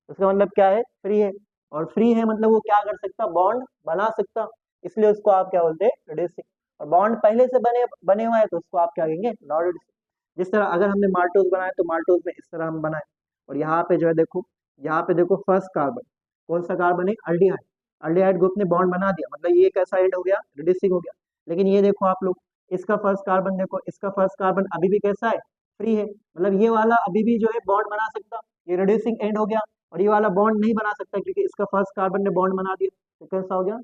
उसका मतलब क्या है, फ्री है, और फ्री है मतलब वो क्या कर सकता, बॉन्ड बना सकता, इसलिए उसको आप क्या बोलते हैं, रिड्यूसिंग। और बॉन्ड पहले से बने बने हुए हैं तो उसको आप क्या कहेंगे, नॉन रिड्यूसिंग। जिस तरह अगर हमने माल्टोज बनाए तो माल्टोज में इस तरह हम बनाए, और यहाँ पे जो है देखो, यहाँ पे देखो फर्स्ट कार्बन, कौन सा कार्बन है, अल्डिहाइड, अल्डिहाइड ग्रुप ने बॉन्ड बना दिया, मतलब ये कैसा एंड हो गया, रिड्यूसिंग हो गया। लेकिन ये देखो आप लोग, इसका फर्स्ट कार्बन देखो, इसका फर्स्ट कार्बन अभी भी कैसा है, फ्री है, मतलब ये वाला अभी भी जो है बॉन्ड बना सकता, ये रिड्यूसिंग एंड हो गया। और ये वाला बॉन्ड नहीं बना सकता क्योंकि इसका फर्स्ट कार्बन ने बॉन्ड बना दिया, तो कैसा हो गया,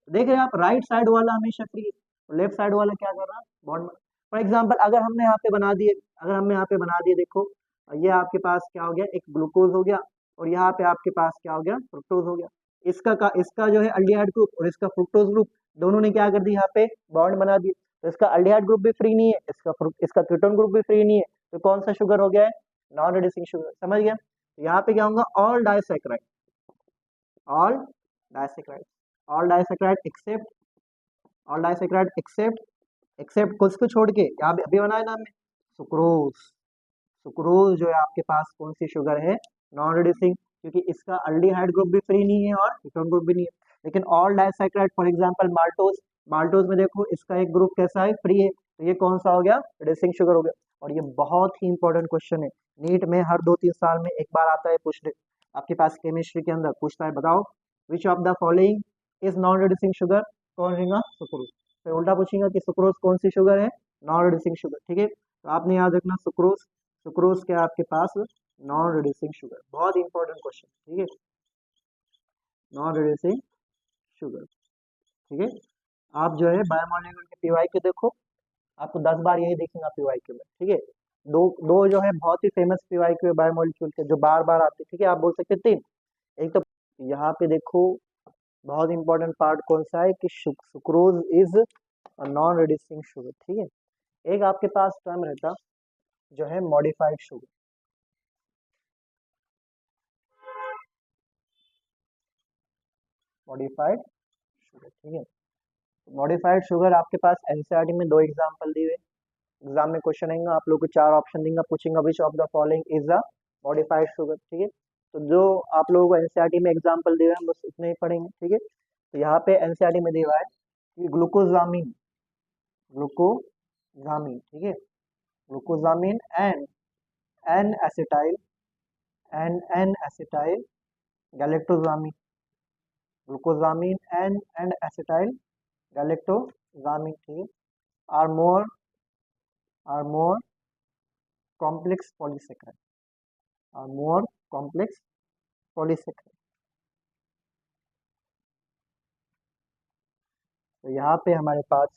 देख रहे हैं आप, राइट साइड वाला हमेशा फ्री है, लेफ्ट साइड वाला क्या कर रहा है, बॉन्ड। फॉर एग्जाम्पल अगर हमने यहाँ पे बना दिए, अगर हमने यहाँ पे बना दिए देखो, और ये आपके पास क्या हो गया, एक ग्लूकोज हो गया, और यहाँ पे आपके पास क्या हो गया, फ्रुक्टोज हो गया। इसका जो है अल्डिहाइड ग्रुप और इसका फ्रुक्टोज ग्रुप दोनों ने क्या कर दी, यहाँ पे बॉन्ड बना दिए। तो इसका अल्डिहाइड ग्रुप भी फ्री नहीं है, इसका कीटोन ग्रुप भी फ्री नहीं है, तो कौन सा शुगर हो गया है, नॉन रिड्यूसिंग शुगर। समझ गया। तो यहाँ पे क्या होगा, all disaccharide, all disaccharide, all disaccharide except, all disaccharide except, except किसको छोड़ के, यहाँ पे अभी बनाया ना हमने, सुक्रोज। सुक्रोज जो है आपके पास कौन सी शुगर है, नॉन रिड्यूसिंग, क्योंकि इसका अल्डिहाइड ग्रुप भी फ्री नहीं है और कीटोन ग्रुप भी नहीं है। लेकिन all disaccharide for example maltose, maltose में देखो इसका एक ग्रुप कैसा है, फ्री है, तो ये कौन सा हो गया, रिड्यूसिंग शुगर हो गया। और ये बहुत ही इंपॉर्टेंट क्वेश्चन है, नीट में हर 2-3 साल में एक बार आता है, पूछ ले आपके पास केमिस्ट्री के अंदर पूछता है, बताओ which of the following is non reducing sugar, कौन रहेगा, सुक्रोज। फिर उल्टा पूछेगा कि सुक्रोज कौन सी शुगर है, नॉन रिड्यूसिंग शुगर। ठीक है, तो आपने याद रखना सुक्रोज, सुक्रोज क्या है आपके पास, नॉन रिड्यूसिंग शुगर, बहुत इंपॉर्टेंट क्वेश्चन। ठीक है, नॉन रिड्यूसिंग शुगर। ठीक है, आप जो है बायोमोलिकुलर के पीवाई के देखो, आपको 10 बार यही देखेंगे पीवाई के में। ठीक है, दो दो जो है बहुत ही फेमस पीवाई के बायोमोलिक्यूल के जो बार बार आते हैं। ठीक है, आप बोल सकते हैं 3। एक तो यहाँ पे देखो बहुत इंपॉर्टेंट पार्ट कौन सा है कि sucrose is non reducing sugar. ठीक है, एक आपके पास टर्म रहता जो है मॉडिफाइड शुगर, मॉडिफाइड शुगर। ठीक है, मॉडिफाइड शुगर आपके पास एनसीईआरटी में 2 एग्जांपल दिए हुए, एग्जाम में क्वेश्चन आएगा आप लोग को 4 ऑप्शन देंगे, पूछेंगे which of the following is a modified sugar. ठीक है, तो जो आप लोगों को एनसीईआरटी में एग्जांपल दिए हुए हैं बस इतने ही पढ़ेंगे। ठीक है, तो यहाँ पे एनसीईआरटी में दिया हुआ है कि ग्लूकोजामिन, ग्लूकोजामिन, ठीक है, glucosamine and N acetyl, N acetyl galactosamine, glucosamine and acetyl galactosamine, ठीक है, are more complex polysaccharide, are more complex polysaccharide। तो यहाँ पे हमारे पास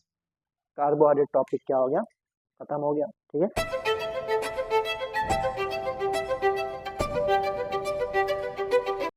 कार्बोहाइड्रेट टॉपिक क्या हो गया, खत्म हो गया। ठीक है।